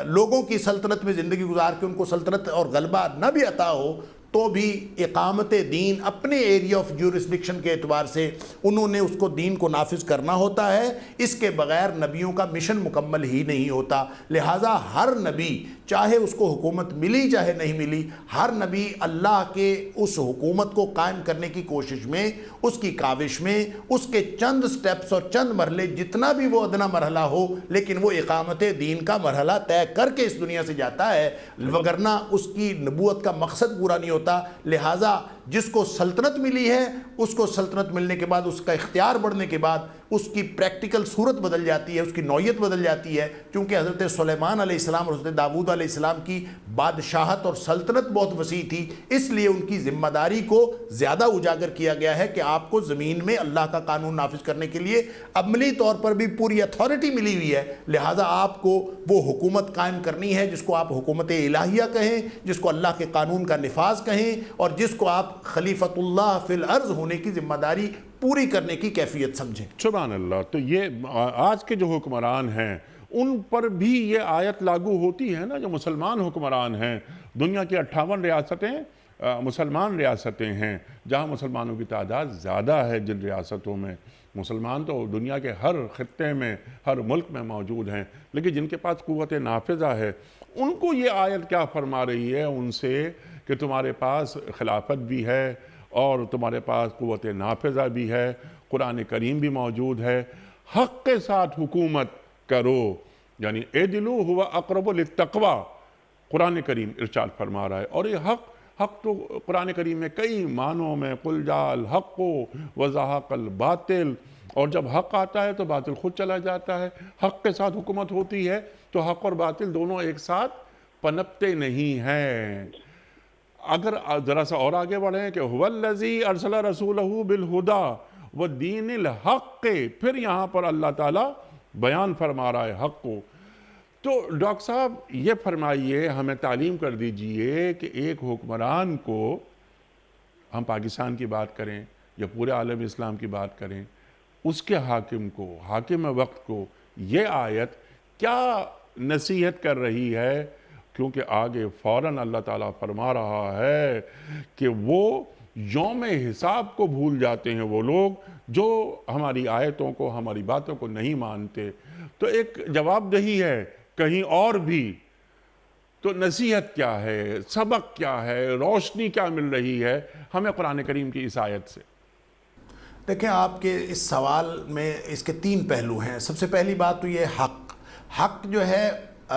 لوگوں کی سلطنت میں زندگی گزار کے ان کو سلطنت اور غلبہ نہ بھی عطا ہو، تو بھی اقامت دین اپنے ایریا آف جورسڈکشن کے اعتبار سے انہوں نے اس کو دین کو نافذ کرنا ہوتا ہے۔ اس کے بغیر نبیوں کا مشن مکمل ہی نہیں ہوتا۔ لہٰذا ہر نبی، چاہے اس کو حکومت ملی چاہے نہیں ملی، ہر نبی اللہ کے اس حکومت کو قائم کرنے کی کوشش میں، اس کی کاوش میں، اس کے چند سٹیپس اور چند مرحلے، جتنا بھی وہ ادنا مرحلہ ہو، لیکن وہ اقامت دین کا مرحلہ طے کر کے اس دنیا سے جاتا ہے، وگرنہ اس کی نبوت کا مقصد پورا نہیں ہوتا۔ لہٰذا جس کو سلطنت ملی ہے اس کو سلطنت ملنے کے بعد اس کا اختیار بڑھنے کے بعد اس کی پریکٹیکل صورت بدل جاتی ہے، اس کی نوعیت بدل جاتی ہے، کیونکہ حضرت سلیمان علیہ السلام اور حضرت داؤد علیہ السلام کی بادشاہت اور سلطنت بہت وسیع تھی، اس لیے ان کی ذمہ داری کو زیادہ اجاگر کیا گیا ہے کہ آپ کو زمین میں اللہ کا قانون نافذ کرنے کے لیے عملی طور پر بھی پوری اتھارٹی ملی ہوئی ہے، لہٰذا آپ کو وہ حکومت قائم کرنی ہے جس کو آپ حکومت الہیہ کہیں، جس کو اللہ کے قانون کا نفاذ کہیں، اور جس کو آپ خلیفۃ اللہ فی الارض ہونے کی ذمہ داری پوری کرنے کی کیفیت سمجھیں۔ سبحان اللہ۔ تو یہ آج کے جو حکمران ہیں ان پر بھی یہ آیت لاگو ہوتی ہے نا، جو مسلمان حکمران ہیں۔ دنیا کی 58 ریاستیں مسلمان ریاستیں ہیں، جہاں مسلمانوں کی تعداد زیادہ ہے۔ جن ریاستوں میں مسلمان تو دنیا کے ہر خطے میں، ہر ملک میں موجود ہیں، لیکن جن کے پاس قوت نافذہ ہے ان کو یہ آیت کیا فرما رہی ہے ان سے کہ تمہارے پاس خلافت بھی ہے اور تمہارے پاس قوت نافذہ بھی ہے، قرآن کریم بھی موجود ہے، حق کے ساتھ حکومت کرو، یعنی اعدلوا هو اقرب للتقوی قرآن کریم ارشاد فرما رہا ہے۔ اور یہ حق تو قرآن کریم میں کئی معنوں میں قل جاء الحق وزهق الباطل، اور جب حق آتا ہے تو باطل خود چلا جاتا ہے۔ حق کے ساتھ حکومت ہوتی ہے تو حق اور باطل دونوں ایک ساتھ پنپتے نہیں ہیں۔ اگر ذرا سا اور آگے بڑھیں کہ هو الذی ارسل رسولہ بالہدی والدین الحق، پھر یہاں پر اللہ تعالیٰ بیان فرما رہا ہے حق کو۔ تو ڈاکٹر صاحب یہ فرمائیے، ہمیں تعلیم کر دیجئے کہ ایک حکمران کو، ہم پاکستان کی بات کریں یا پورے عالم اسلام کی بات کریں، اس کے حاکم کو، حاکم وقت کو یہ آیت کیا نصیحت کر رہی ہے؟ کیونکہ آگے فوراً اللہ تعالیٰ فرما رہا ہے کہ وہ یوم حساب کو بھول جاتے ہیں وہ لوگ جو ہماری آیتوں کو، ہماری باتوں کو نہیں مانتے۔ تو ایک جواب دہی ہے کہیں اور بھی، تو نصیحت کیا ہے، سبق کیا ہے، روشنی کیا مل رہی ہے ہمیں قرآن کریم کی اس آیت سے؟ دیکھیں، آپ کے اس سوال میں اس کے 3 پہلو ہیں۔ سب سے پہلی بات تو یہ حق جو ہے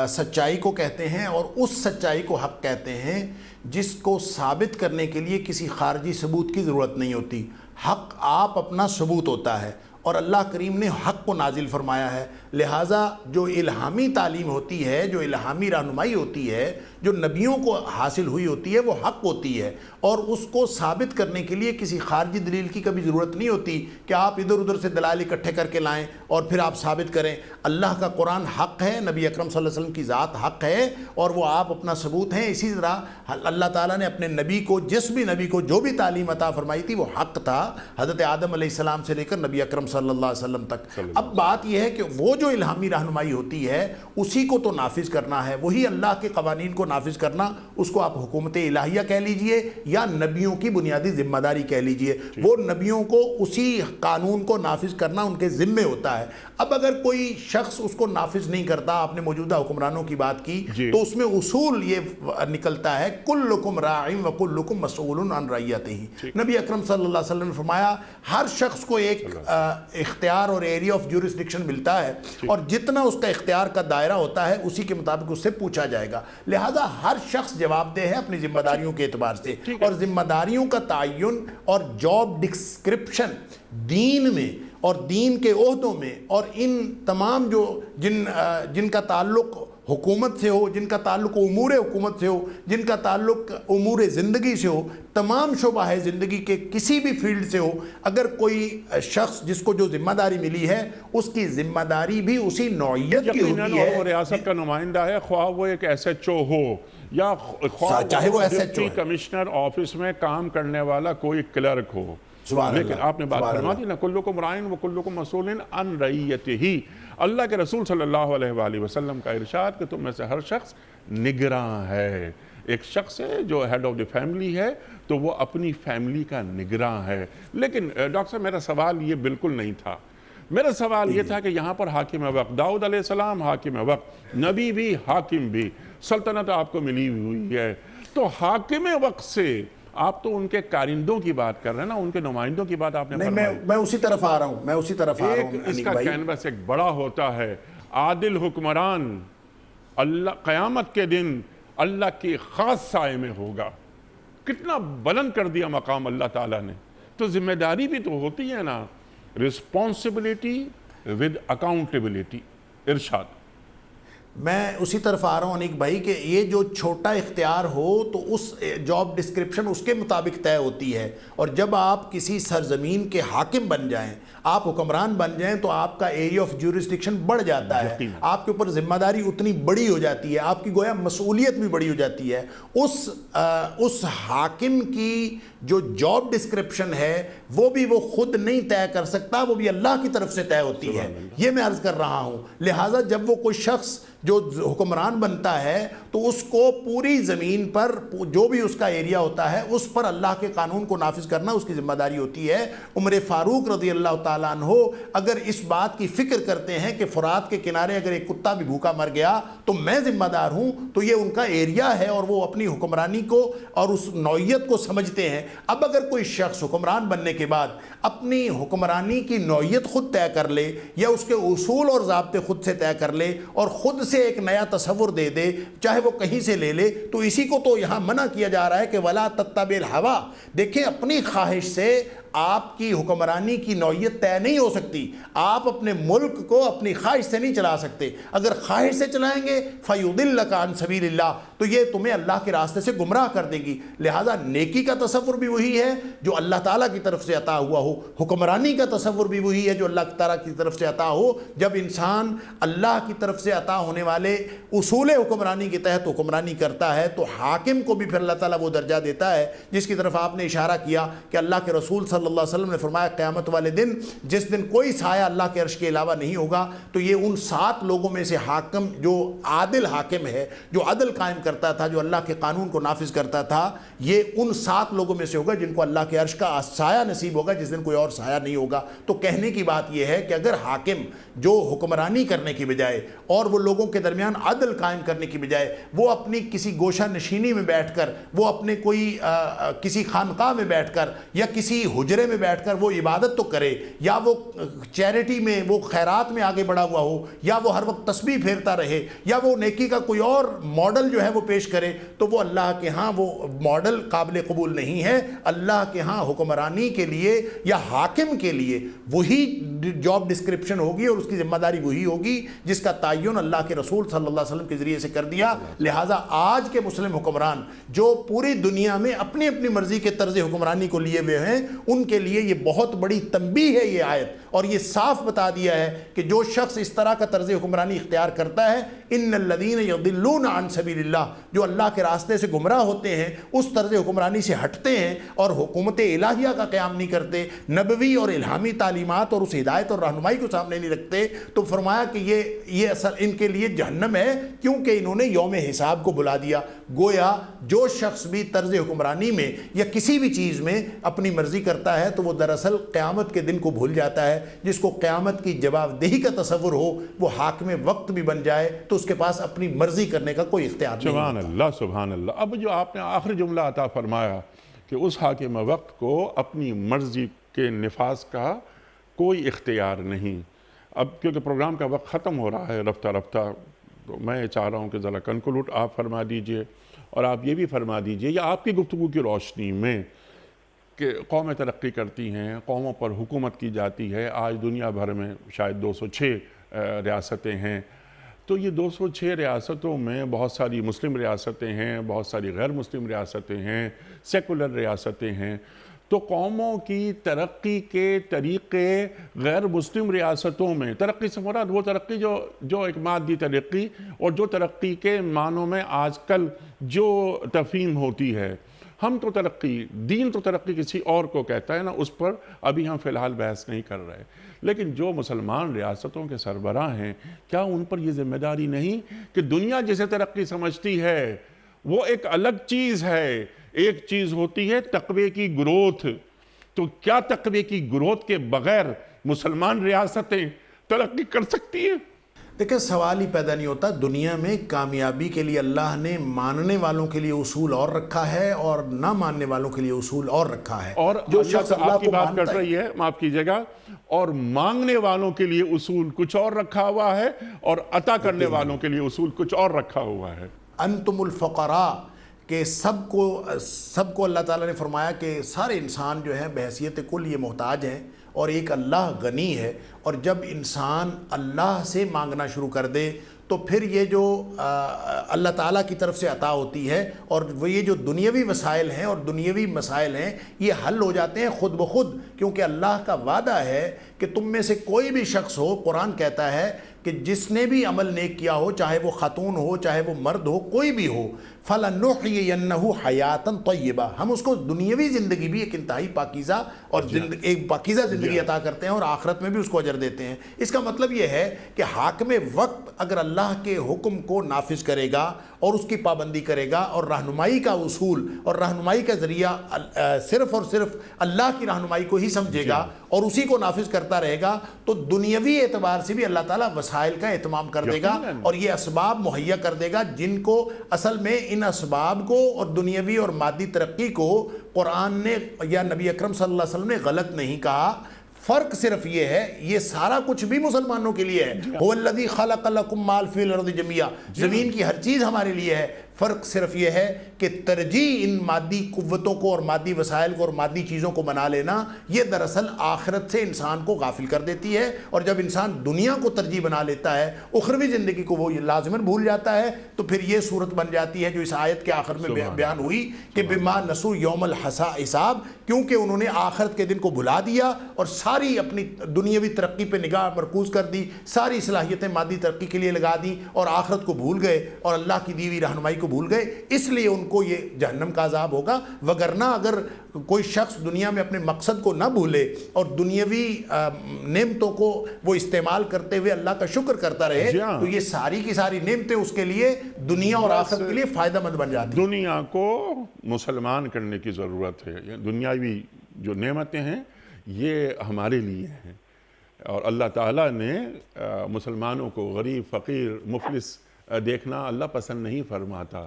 سچائی کو کہتے ہیں، اور اس سچائی کو حق کہتے ہیں جس کو ثابت کرنے کے لیے کسی خارجی ثبوت کی ضرورت نہیں ہوتی۔ حق آپ اپنا ثبوت ہوتا ہے، اور اللہ کریم نے حق کو نازل فرمایا ہے، لہٰذا جو الہامی تعلیم ہوتی ہے، جو الہامی رہنمائی ہوتی ہے، جو نبیوں کو حاصل ہوئی ہوتی ہے، وہ حق ہوتی ہے، اور اس کو ثابت کرنے کے لیے کسی خارجی دلیل کی کبھی ضرورت نہیں ہوتی کہ آپ ادھر ادھر سے دلائل اکٹھے کر کے لائیں اور پھر آپ ثابت کریں۔ اللہ کا قرآن حق ہے، نبی اکرم صلی اللہ علیہ وسلم کی ذات حق ہے، اور وہ آپ اپنا ثبوت ہیں۔ اسی طرح اللہ تعالیٰ نے اپنے نبی کو، جس بھی نبی کو جو بھی تعلیم عطا فرمائی تھی وہ حق تھا، حضرت آدم علیہ السلام سے لے کر نبی اکرم صلی اللہ علیہ وسلم تک۔ اب بات یہ ہے کہ وہ جو الہامی رہنمائی ہوتی ہے اسی کو تو نافذ کرنا ہے، وہی اللہ کے قوانین کو نافذ کرنا، اس کو آپ حکومت الہیہ کہہ لیجئے یا نبیوں کی بنیادی ذمہ داری کہہ لیجئے۔ وہ نبیوں کو اسی قانون کو نافذ کرنا ان کے ذمے ہوتا ہے۔ اب اگر کوئی شخص اس کو نافذ نہیں کرتا، آپ نے موجودہ حکمرانوں کی بات کی، تو اس میں اصول یہ نکلتا ہے کلکم راع وکلکم مسئول عن رعیتہ۔ نبی اکرم صلی اللہ علیہ وسلم نے فرمایا ہر شخص کو ایک اختیار اور ایریا آف جورسڈکشن ملتا ہے، اور جتنا اس کا اختیار کا دائرہ ہوتا ہے اسی کے مطابق اس سے پوچھا جائے گا، لہذا ہر شخص جواب دہ ہے اپنی ذمہ داریوں کے اعتبار سے۔ اور ذمہ داریوں کا تعین اور جاب ڈسکرپشن دین میں اور دین کے عہدوں میں، اور ان تمام جو جن کا تعلق حکومت سے ہو، جن کا تعلق امور حکومت سے ہو، جن کا تعلق امور زندگی سے ہو، تمام شعبہ ہے زندگی کے کسی بھی فیلڈ سے ہو، اگر کوئی شخص جس کو جو ذمہ داری ملی ہے اس کی ذمہ داری بھی اسی نوعیت کی ہوتی ہے۔ وہ ریاست کا نمائندہ ہے، خواہ وہ ایک ایس ایچ او ہو یا چاہے وہ S H O commissioner office میں کام کرنے والا کوئی کلرک ہو، لیکن آپ نے بات فرما دی نا کلکم راع وکلکم مسئول عن رعیتہ۔ اللہ کے رسول صلی اللہ علیہ وآلہ وسلم کا ارشاد کہ تم میں سے ہر شخص نگراں ہے۔ ایک شخص ہے جو ہیڈ آف دی فیملی ہے تو وہ اپنی فیملی کا نگراں ہے۔ لیکن ڈاکٹر صاحب میرا سوال یہ بالکل نہیں تھا، میرا سوال یہ تھا کہ یہاں پر حاکم وقت داؤد علیہ السلام حاکم وقت، نبی بھی حاکم بھی، سلطنت آپ کو ملی ہوئی ہے، تو حاکم وقت سے آپ تو ان کے کارندوں کی بات کر رہے ہیں نا، ان کے نمائندوں کی بات آپ نے فرمائی۔ میں اسی طرف آ رہا ہوں، اس کا کینوس ایک بڑا ہوتا ہے، عادل حکمران اللہ قیامت کے دن اللہ کی خاص سائے میں ہوگا، کتنا بلند کر دیا مقام اللہ تعالیٰ نے. تو ذمہ داری بھی تو ہوتی ہے نا, رسپانسبلٹی ود اکاؤنٹیبلٹی. ارشاد. میں اسی طرف آ رہا ہوں انیک بھائی کہ یہ جو چھوٹا اختیار ہو تو اس جاب ڈسکرپشن اس کے مطابق طے ہوتی ہے, اور جب آپ کسی سرزمین کے حاکم بن جائیں, آپ حکمران بن جائیں, تو آپ کا ایریا آف جورسڈکشن بڑھ جاتا ہے, آپ کے اوپر ذمہ داری اتنی بڑی ہو جاتی ہے, آپ کی گویا مسئولیت بھی بڑی ہو جاتی ہے. اس حاکم کی جو جاب ڈسکرپشن ہے وہ بھی وہ خود نہیں طے کر سکتا, وہ بھی اللہ کی طرف سے طے ہوتی ہے. یہ میں عرض کر رہا ہوں. لہٰذا جب وہ کوئی شخص جو حکمران بنتا ہے تو اس کو پوری زمین پر جو بھی اس کا ایریا ہوتا ہے اس پر اللہ کے قانون کو نافذ کرنا اس کی ذمہ داری ہوتی ہے. عمر فاروق رضی اللہ تعالیٰ عنہ اگر اس بات کی فکر کرتے ہیں کہ فرات کے کنارے اگر ایک کتا بھی بھوکا مر گیا تو میں ذمہ دار ہوں, تو یہ ان کا ایریا ہے اور وہ اپنی حکمرانی کو اور اس نوعیت کو سمجھتے ہیں. اب اگر کوئی شخص حکمران بننے کے بعد اپنی حکمرانی کی نوعیت خود طے کر لے یا اس کے اصول اور ضابطے خود سے طے کر لے اور خود سے ایک نیا تصور دے دے, چاہے وہ کہیں سے لے لے, تو اسی کو تو یہاں منع کیا جا رہا ہے کہ وَلَا تَتَّبِعِ الْهَوَىٰ. دیکھیں اپنی خواہش سے آپ کی حکمرانی کی نوعیت طے نہیں ہو سکتی. آپ اپنے ملک کو اپنی خواہش سے نہیں چلا سکتے. اگر خواہش سے چلائیں گے فَيُضِلَّكَ عَنْ سَبِيلِ اللَّهِ, تو یہ تمہیں اللہ کے راستے سے گمراہ کر دے گی. لہٰذا نیکی کا تصور بھی وہی ہے جو اللہ تعالیٰ کی طرف سے عطا ہوا ہو, حکمرانی کا تصور بھی وہی ہے جو اللہ تعالیٰ کی طرف سے عطا ہو. جب انسان اللہ کی طرف سے عطا ہونے والے اصول حکمرانی کے تحت حکمرانی کرتا ہے تو حاکم کو بھی پھر اللہ تعالیٰ وہ درجہ دیتا ہے جس کی طرف آپ نے اشارہ کیا کہ اللہ کے رسول صلی اللہ علیہ وسلم نے فرمایا قیامت والے دن جس دن کوئی سایہ اللہ کے عرش کے علاوہ نہیں ہوگا تو یہ ان 7 لوگوں میں سے حاکم جو عادل حاکم ہے, جو عدل قائم کرتا تھا, جو اللہ کے قانون کو نافذ کرتا تھا, یہ ان 7 لوگوں میں سے ہوگا جن کو اللہ کے عرش کا سایہ نصیب ہوگا جس دن کوئی اور سایہ نہیں ہوگا. تو کہنے کی بات یہ ہے کہ اگر حاکم جو حکمرانی کرنے کی بجائے اور وہ لوگوں کے درمیان عدل قائم کرنے کی بجائے وہ اپنی کسی گوشہ نشینی میں بیٹھ کر, وہ اپنے کوئی کسی خانقاہ میں بیٹھ کر یا کسی حجرے میں بیٹھ کر وہ عبادت تو کرے, یا وہ چیریٹی میں وہ خیرات میں آگے بڑھا ہوا ہو, یا وہ ہر وقت تسبیح پھیرتا رہے, یا وہ نیکی کا کوئی اور ماڈل جو ہے وہ پیش کرے, تو وہ اللہ کے ہاں وہ ماڈل قابل قبول نہیں ہے. اللہ کے ہاں حکمرانی کے لیے یا حاکم کے لیے وہی جاب ڈسکرپشن ہوگی اور اس کی ذمہ داری وہی ہوگی جس کا تعین اللہ کے رسول صلی اللہ علیہ وسلم کے ذریعے سے کر دیا. لہٰذا آج کے مسلم حکمران جو پوری دنیا میں اپنی اپنی مرضی کے طرز حکمرانی کو لیے ہوئے ہیں, ان کے لیے یہ بہت بڑی تنبیہ ہے یہ آیت, اور یہ صاف بتا دیا ہے کہ جو شخص اس طرح کا طرز حکمرانی اختیار کرتا ہے, ان الذین یضلون عن سبیل اللہ, جو اللہ کے راستے سے گمراہ ہوتے ہیں اس طرز حکمرانی سے ہٹتے ہیں اور حکومت الہیہ کا قیام نہیں کرتے, نبوی اور الہامی تعلیمات اور اس ہدایت اور رہنمائی کو سامنے نہیں رکھتے, تو فرمایا کہ یہ اثر ان کے لیے جہنم ہے, کیونکہ انہوں نے یوم حساب کو بلا دیا. گویا جو شخص بھی طرز حکمرانی میں یا کسی بھی چیز میں اپنی مرضی کرتا ہے تو وہ دراصل قیامت کے دن کو بھول جاتا ہے. جس کو قیامت کی جواب دہی کا تصور ہو وہ حاکم وقت بھی بن جائے تو اس کے پاس اپنی مرضی کرنے کا کوئی اختیار نہیں. سبحان اللہ سبحان اللہ. اب جو آپ نے آخری جملہ عطا فرمایا کہ اس حاکم وقت کو اپنی مرضی کے نفاذ کا کوئی اختیار نہیں. اب کیونکہ پروگرام کا وقت ختم ہو رہا ہے رفتہ رفتہ, تو میں چاہ رہا ہوں کہ ذرا کنکلوڈ آپ فرما دیجئے, اور آپ یہ بھی فرما دیجئے یا آپ کی گفتگو کی روشنی میں کہ قومیں ترقی کرتی ہیں, قوموں پر حکومت کی جاتی ہے. آج دنیا بھر میں شاید 206 ریاستیں ہیں, تو یہ 206 ریاستوں میں بہت ساری مسلم ریاستیں ہیں, بہت ساری غیر مسلم ریاستیں ہیں, سیکولر ریاستیں ہیں. تو قوموں کی ترقی کے طریقے غیر مسلم ریاستوں میں, ترقی سے مراد وہ ترقی جو ایک مادی ترقی اور جو ترقی کے معنوں میں آج کل جو تفہیم ہوتی ہے, ہم تو ترقی, دین تو ترقی کسی اور کو کہتا ہے نا, اس پر ابھی ہم فی الحال بحث نہیں کر رہے. لیکن جو مسلمان ریاستوں کے سربراہ ہیں, کیا ان پر یہ ذمہ داری نہیں کہ دنیا جسے ترقی سمجھتی ہے وہ ایک الگ چیز ہے, ایک چیز ہوتی ہے تقوی کی گروتھ. تو کیا تقوی کی گروتھ کے بغیر مسلمان ریاستیں ترقی کر سکتی ہیں؟ دیکھیں سوال ہی پیدا نہیں ہوتا. دنیا میں کامیابی کے لیے اللہ نے ماننے والوں کے لیے اصول اور رکھا ہے اور نہ ماننے والوں کے لیے اصول اور رکھا ہے. اور جو شخص آپ کی بات کر رہی ہے, معاف کیجئے گا, اور مانگنے والوں کے لیے اصول کچھ اور رکھا ہوا ہے اور عطا کرنے والوں کے لیے اصول کچھ اور رکھا ہوا ہے. انتم الفقراء, کہ سب کو اللہ تعالیٰ نے فرمایا کہ سارے انسان جو ہیں بحیثیت کل یہ محتاج ہیں اور ایک اللہ غنی ہے، اور جب انسان اللہ سے مانگنا شروع کر دے تو پھر یہ جو اللہ تعالیٰ کی طرف سے عطا ہوتی ہے اور وہ یہ جو دنیاوی وسائل ہیں اور دنیاوی مسائل ہیں یہ حل ہو جاتے ہیں خود بخود، کیونکہ اللہ کا وعدہ ہے کہ تم میں سے کوئی بھی شخص ہو، قرآن کہتا ہے کہ جس نے بھی عمل نیک کیا ہو، چاہے وہ خاتون ہو چاہے وہ مرد ہو، کوئی بھی ہو، فَلَنُحْيِيَنَّهُ حَيَاتًا طَيِّبَةً، ہم اس کو دنیاوی زندگی بھی ایک انتہائی پاکیزہ اور ایک پاکیزہ زندگی عطا کرتے ہیں اور آخرت میں بھی اس کو اجر دیتے ہیں۔ اس کا مطلب یہ ہے کہ حاکم وقت اگر اللہ کے حکم کو نافذ کرے گا اور اس کی پابندی کرے گا اور رہنمائی کا اصول اور رہنمائی کا ذریعہ صرف اور صرف اللہ کی رہنمائی کو ہی سمجھے گا اور اسی کو نافذ کرتا رہے گا، تو دنیاوی اعتبار سے بھی اللہ تعالیٰ وسائل کا اہتمام کر دے گا اور یہ اسباب مہیا کر دے گا، جن کو اصل میں ان اسباب کو اور دنیاوی اور مادی ترقی کو قرآن نے یا نبی اکرم صلی اللہ علیہ وسلم نے غلط نہیں کہا۔ فرق صرف یہ ہے، یہ سارا کچھ بھی مسلمانوں کے لیے ہے، هو الذی خلق لکم ما فی الارض جميعا، زمین کی ہر چیز ہمارے لیے ہے۔ فرق صرف یہ ہے کہ ترجیح ان مادی قوتوں کو اور مادی وسائل کو اور مادی چیزوں کو بنا لینا، یہ دراصل آخرت سے انسان کو غافل کر دیتی ہے، اور جب انسان دنیا کو ترجیح بنا لیتا ہے، اخروی زندگی کو وہ لازماً بھول جاتا ہے، تو پھر یہ صورت بن جاتی ہے جو اس آیت کے آخر میں بیان ہوئی کہ بما نسوا یوم الحساب، کیونکہ انہوں نے آخرت کے دن کو بھلا دیا اور ساری اپنی دنیاوی ترقی پہ نگاہ مرکوز کر دی، ساری صلاحیتیں مادی ترقی کے لیے لگا دی اور آخرت کو بھول گئے اور اللہ کی دی ہوئی رہنمائی کو بھول گئے، اس لیے ان کو یہ جہنم کا عذاب ہوگا۔ وگرنہ اگر کوئی شخص دنیا میں اپنے مقصد کو نہ بھولے اور دنیاوی نعمتوں کو وہ استعمال کرتے ہوئے اللہ کا شکر کرتا رہے، تو یہ ساری کی ساری نعمتیں اس کے لیے دنیا اور آخرت کے لیے فائدہ مند بن جاتی ہیں۔ دنیا کو مسلمان کرنے کی ضرورت ہے، دنیاوی جو نعمتیں ہیں یہ ہمارے لیے ہیں، اور اللہ تعالیٰ نے مسلمانوں کو غریب فقیر مفلس دیکھنا اللہ پسند نہیں فرماتا،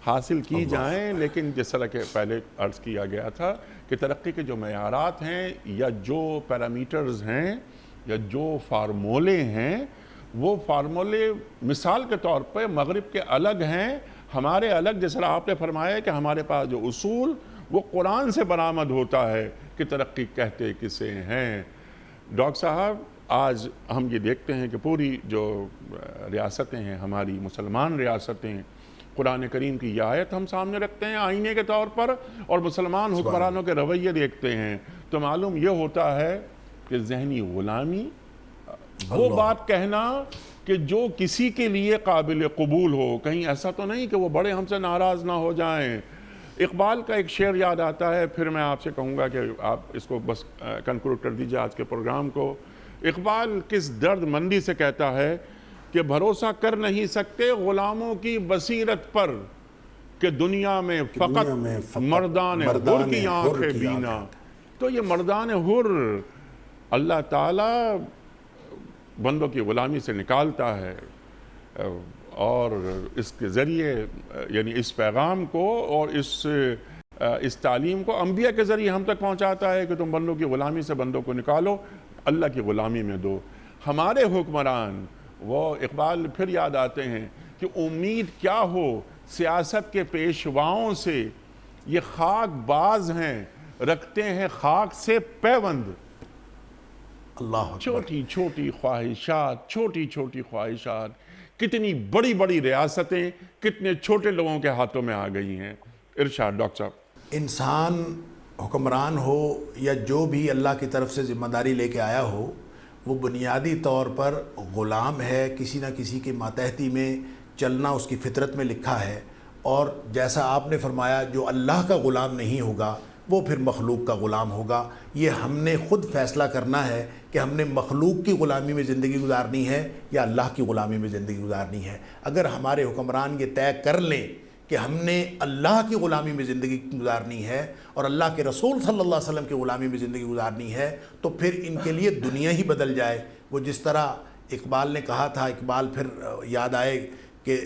حاصل کی جائیں، لیکن جس طرح کہ پہلے عرض کیا گیا تھا کہ ترقی کے جو معیارات ہیں یا جو پیرامیٹرز ہیں یا جو فارمولے ہیں، وہ فارمولے مثال کے طور پہ مغرب کے الگ ہیں، ہمارے الگ، جس طرح آپ نے فرمایا کہ ہمارے پاس جو اصول وہ قرآن سے برآمد ہوتا ہے کہ ترقی کہتے کسے ہیں۔ ڈاکٹر صاحب، آج ہم یہ دیکھتے ہیں کہ پوری جو ریاستیں ہیں ہماری مسلمان ریاستیں، قرآن کریم کی یہ آیت ہم سامنے رکھتے ہیں آئینے کے طور پر اور مسلمان حکمرانوں کے رویے دیکھتے ہیں، تو معلوم یہ ہوتا ہے کہ ذہنی غلامی، وہ بات کہنا کہ جو کسی کے لیے قابل قبول ہو، کہیں ایسا تو نہیں کہ وہ بڑے ہم سے ناراض نہ ہو جائیں۔ اقبال کا ایک شعر یاد آتا ہے، پھر میں آپ سے کہوں گا کہ آپ اس کو بس کنکلوڈ کر دیجئے آج کے پروگرام کو۔ اقبال کس درد مندی سے کہتا ہے کہ بھروسہ کر نہیں سکتے غلاموں کی بصیرت پر کہ دنیا میں فقط مردان حر کی آنکھیں بینا۔ تو یہ مردان حر اللہ تعالیٰ بندوں کی غلامی سے نکالتا ہے اور اس کے ذریعے، یعنی اس پیغام کو اور اس تعلیم کو انبیاء کے ذریعے ہم تک پہنچاتا ہے کہ تم بندوں کی غلامی سے بندوں کو نکالو، اللہ کی غلامی میں دو۔ ہمارے حکمران، وہ اقبال پھر یاد آتے ہیں کہ امید کیا ہو سیاست کے پیشواؤں سے، یہ خاک باز ہیں رکھتے ہیں خاک سے پیوند۔ اللہ چھوٹی چھوٹی خواہشات، چھوٹی چھوٹی خواہشات، کتنی بڑی بڑی ریاستیں کتنے چھوٹے لوگوں کے ہاتھوں میں آ گئی ہیں۔ ارشاد ڈاکٹر صاحب۔ انسان حکمران ہو یا جو بھی اللہ کی طرف سے ذمہ داری لے کے آیا ہو، وہ بنیادی طور پر غلام ہے، کسی نہ کسی کے ماتحتی میں چلنا اس کی فطرت میں لکھا ہے، اور جیسا آپ نے فرمایا جو اللہ کا غلام نہیں ہوگا وہ پھر مخلوق کا غلام ہوگا۔ یہ ہم نے خود فیصلہ کرنا ہے کہ ہم نے مخلوق کی غلامی میں زندگی گزارنی ہے یا اللہ کی غلامی میں زندگی گزارنی ہے۔ اگر ہمارے حکمران یہ طے کر لیں کہ ہم نے اللہ کی غلامی میں زندگی گزارنی ہے اور اللہ کے رسول صلی اللہ علیہ وسلم کی غلامی میں زندگی گزارنی ہے، تو پھر ان کے لیے دنیا ہی بدل جائے۔ وہ جس طرح اقبال نے کہا تھا، اقبال پھر یاد آئے کہ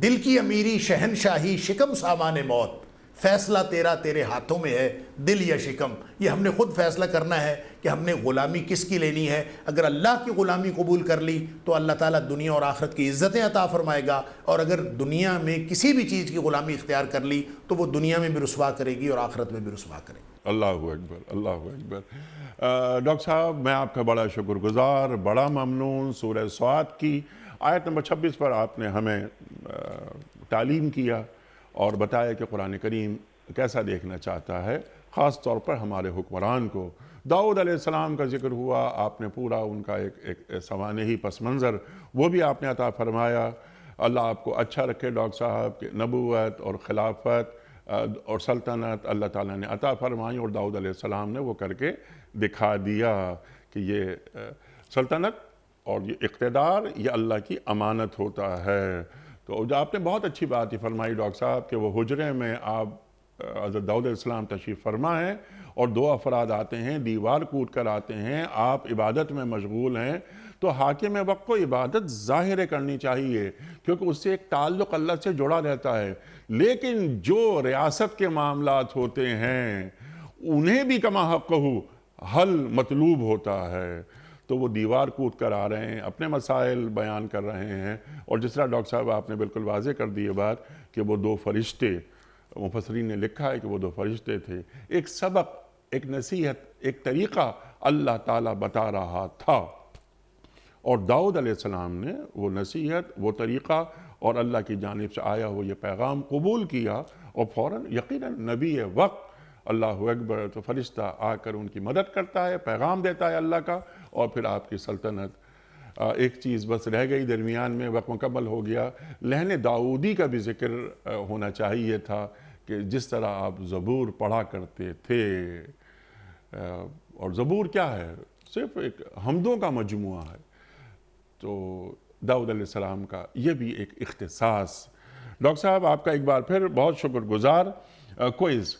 دل کی امیری شہنشاہی شکم سامان موت، فیصلہ تیرا تیرے ہاتھوں میں ہے دل یا شکم. یہ ہم نے خود فیصلہ کرنا ہے کہ ہم نے غلامی کس کی لینی ہے. اگر اللہ کی غلامی قبول کر لی تو اللہ تعالیٰ دنیا اور آخرت کی عزتیں عطا فرمائے گا, اور اگر دنیا میں کسی بھی چیز کی غلامی اختیار کر لی تو وہ دنیا میں بھی رسوا کرے گی اور آخرت میں بھی رسوا کرے گی. اللہ اکبر, اللہ اکبر. ڈاکٹر صاحب میں آپ کا بڑا شکر گزار, بڑا ممنون. سورہ صاد کی آیت نمبر 26 پر آپ نے ہمیں تعلیم کیا اور بتایا کہ قرآن کریم کیسا دیکھنا چاہتا ہے, خاص طور پر ہمارے حکمران کو. داؤد علیہ السلام کا ذکر ہوا, آپ نے پورا ان کا ایک سوانحی پس منظر وہ بھی آپ نے عطا فرمایا. اللہ آپ کو اچھا رکھے ڈاکٹر صاحب, کہ نبوت اور خلافت اور سلطنت اللہ تعالیٰ نے عطا فرمائی, اور داؤد علیہ السلام نے وہ کر کے دکھا دیا کہ یہ سلطنت اور یہ اقتدار یہ اللہ کی امانت ہوتا ہے. تو آپ نے بہت اچھی بات ہی فرمائی ڈاکٹر صاحب کہ وہ حجرے میں آپ حضرت داؤد علیہ السلام تشریف فرما ہیں اور دو افراد آتے ہیں, دیوار کود کر آتے ہیں, آپ عبادت میں مشغول ہیں, تو حاکم وقت کو عبادت ظاہر کرنی چاہیے کیونکہ اس سے ایک تعلق اللہ سے جڑا رہتا ہے. لیکن جو ریاست کے معاملات ہوتے ہیں انہیں بھی کما حقہ حل مطلوب ہوتا ہے, تو وہ دیوار کود کر آ رہے ہیں, اپنے مسائل بیان کر رہے ہیں. اور جس طرح ڈاکٹر صاحب آپ نے بالکل واضح کر دی یہ بات کہ وہ دو فرشتے, مفسرین نے لکھا ہے کہ وہ دو فرشتے تھے, ایک سبق, ایک نصیحت, ایک طریقہ اللہ تعالیٰ بتا رہا تھا, اور داؤد علیہ السلام نے وہ نصیحت, وہ طریقہ اور اللہ کی جانب سے آیا وہ یہ پیغام قبول کیا, اور فوراً یقیناً نبی وقت اللہ اکبر, تو فرشتہ آ کر ان کی مدد کرتا ہے, پیغام دیتا ہے اللہ کا, اور پھر آپ کی سلطنت. ایک چیز بس رہ گئی درمیان میں, وقت مکمل ہو گیا. لہن داؤدی کا بھی ذکر ہونا چاہیے تھا کہ جس طرح آپ زبور پڑھا کرتے تھے, اور زبور کیا ہے, صرف ایک حمدوں کا مجموعہ ہے. تو داؤد علیہ السلام کا یہ بھی ایک اختصاص. ڈاکٹر صاحب آپ کا ایک بار پھر بہت شکر گزار. کوئز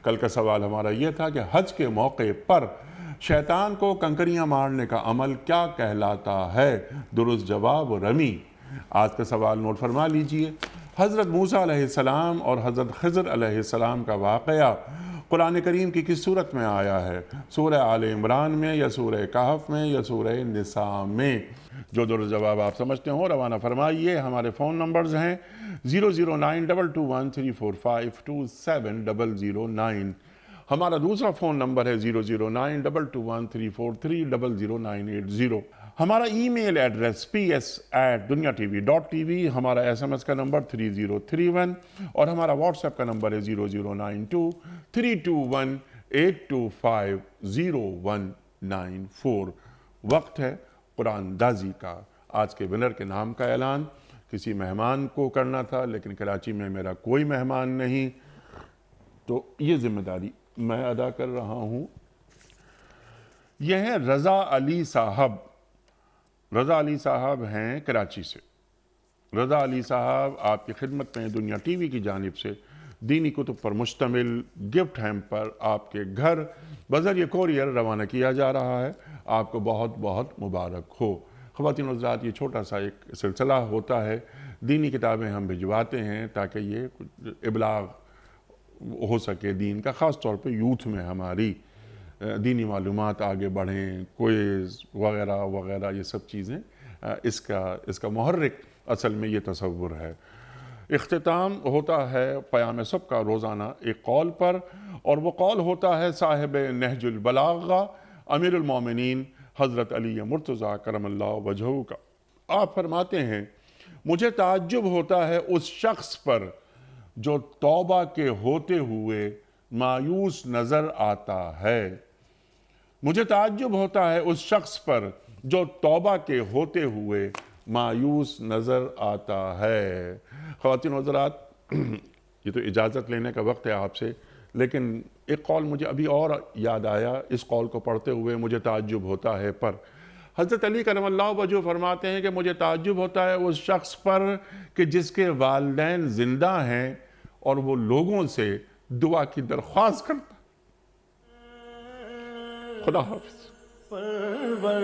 کل کا سوال ہمارا یہ تھا کہ حج کے موقع پر شیطان کو کنکریاں مارنے کا عمل کیا کہلاتا ہے؟ درست جواب رمی. آج کا سوال نوٹ فرما لیجئے. حضرت موسیٰ علیہ السلام اور حضرت خضر علیہ السلام کا واقعہ قرآن کریم کی کس صورت میں آیا ہے؟ سورہ آل عمران میں, یا سورہ کہف میں, یا سورہ نساء میں؟ جو درست جواب آپ سمجھتے ہوں روانہ فرمائیے. ہمارے فون نمبرز ہیں 009221345270009. ہمارا دوسرا فون نمبر ہے 009221343000980. ہمارا ای میل ایڈریس ps@dunyatv.tv. ہمارا SMS کا نمبر 3031, اور ہمارا واٹس ایپ کا نمبر ہے 009232182509194. وقت ہے قرآن دازی کا. آج کے ونر کے نام کا اعلان کسی مہمان کو کرنا تھا, لیکن کراچی میں میرا کوئی مہمان نہیں, تو یہ ذمہ داری میں ادا کر رہا ہوں. یہ ہیں رضا علی صاحب. رضا علی صاحب ہیں کراچی سے. رضا علی صاحب آپ کی خدمت میں دنیا ٹی وی کی جانب سے دینی کتب پر مشتمل گفٹ ہیمپر آپ کے گھر بذریعہ کوریئر روانہ کیا جا رہا ہے. آپ کو بہت بہت مبارک ہو. خواتین و حضرات, یہ چھوٹا سا ایک سلسلہ ہوتا ہے, دینی کتابیں ہم بھجواتے ہیں تاکہ یہ ابلاغ ہو سکے دین کا, خاص طور پہ یوتھ میں ہماری دینی معلومات آگے بڑھیں, کوئز وغیرہ وغیرہ, یہ سب چیزیں اس کا محرک اصل میں یہ تصور ہے. اختتام ہوتا ہے قیام صبح کا روزانہ ایک قول پر, اور وہ قول ہوتا ہے صاحب نہج البلاغہ امیر المومنین حضرت علی مرتضیٰ کرم اللہ وجہہ کا. آپ فرماتے ہیں, مجھے تعجب ہوتا ہے اس شخص پر جو توبہ کے ہوتے ہوئے مایوس نظر آتا ہے. مجھے تعجب ہوتا ہے اس شخص پر جو توبہ کے ہوتے ہوئے مایوس نظر آتا ہے. خواتین و حضرات, یہ تو اجازت لینے کا وقت ہے آپ سے, لیکن ایک قول مجھے ابھی اور یاد آیا اس قول کو پڑھتے ہوئے, مجھے تعجب ہوتا ہے پر. حضرت علی کرم اللہ وجہہ فرماتے ہیں کہ مجھے تعجب ہوتا ہے اس شخص پر کہ جس کے والدین زندہ ہیں اور وہ لوگوں سے دعا کی درخواست کرتا. خدا حافظ. پروردگار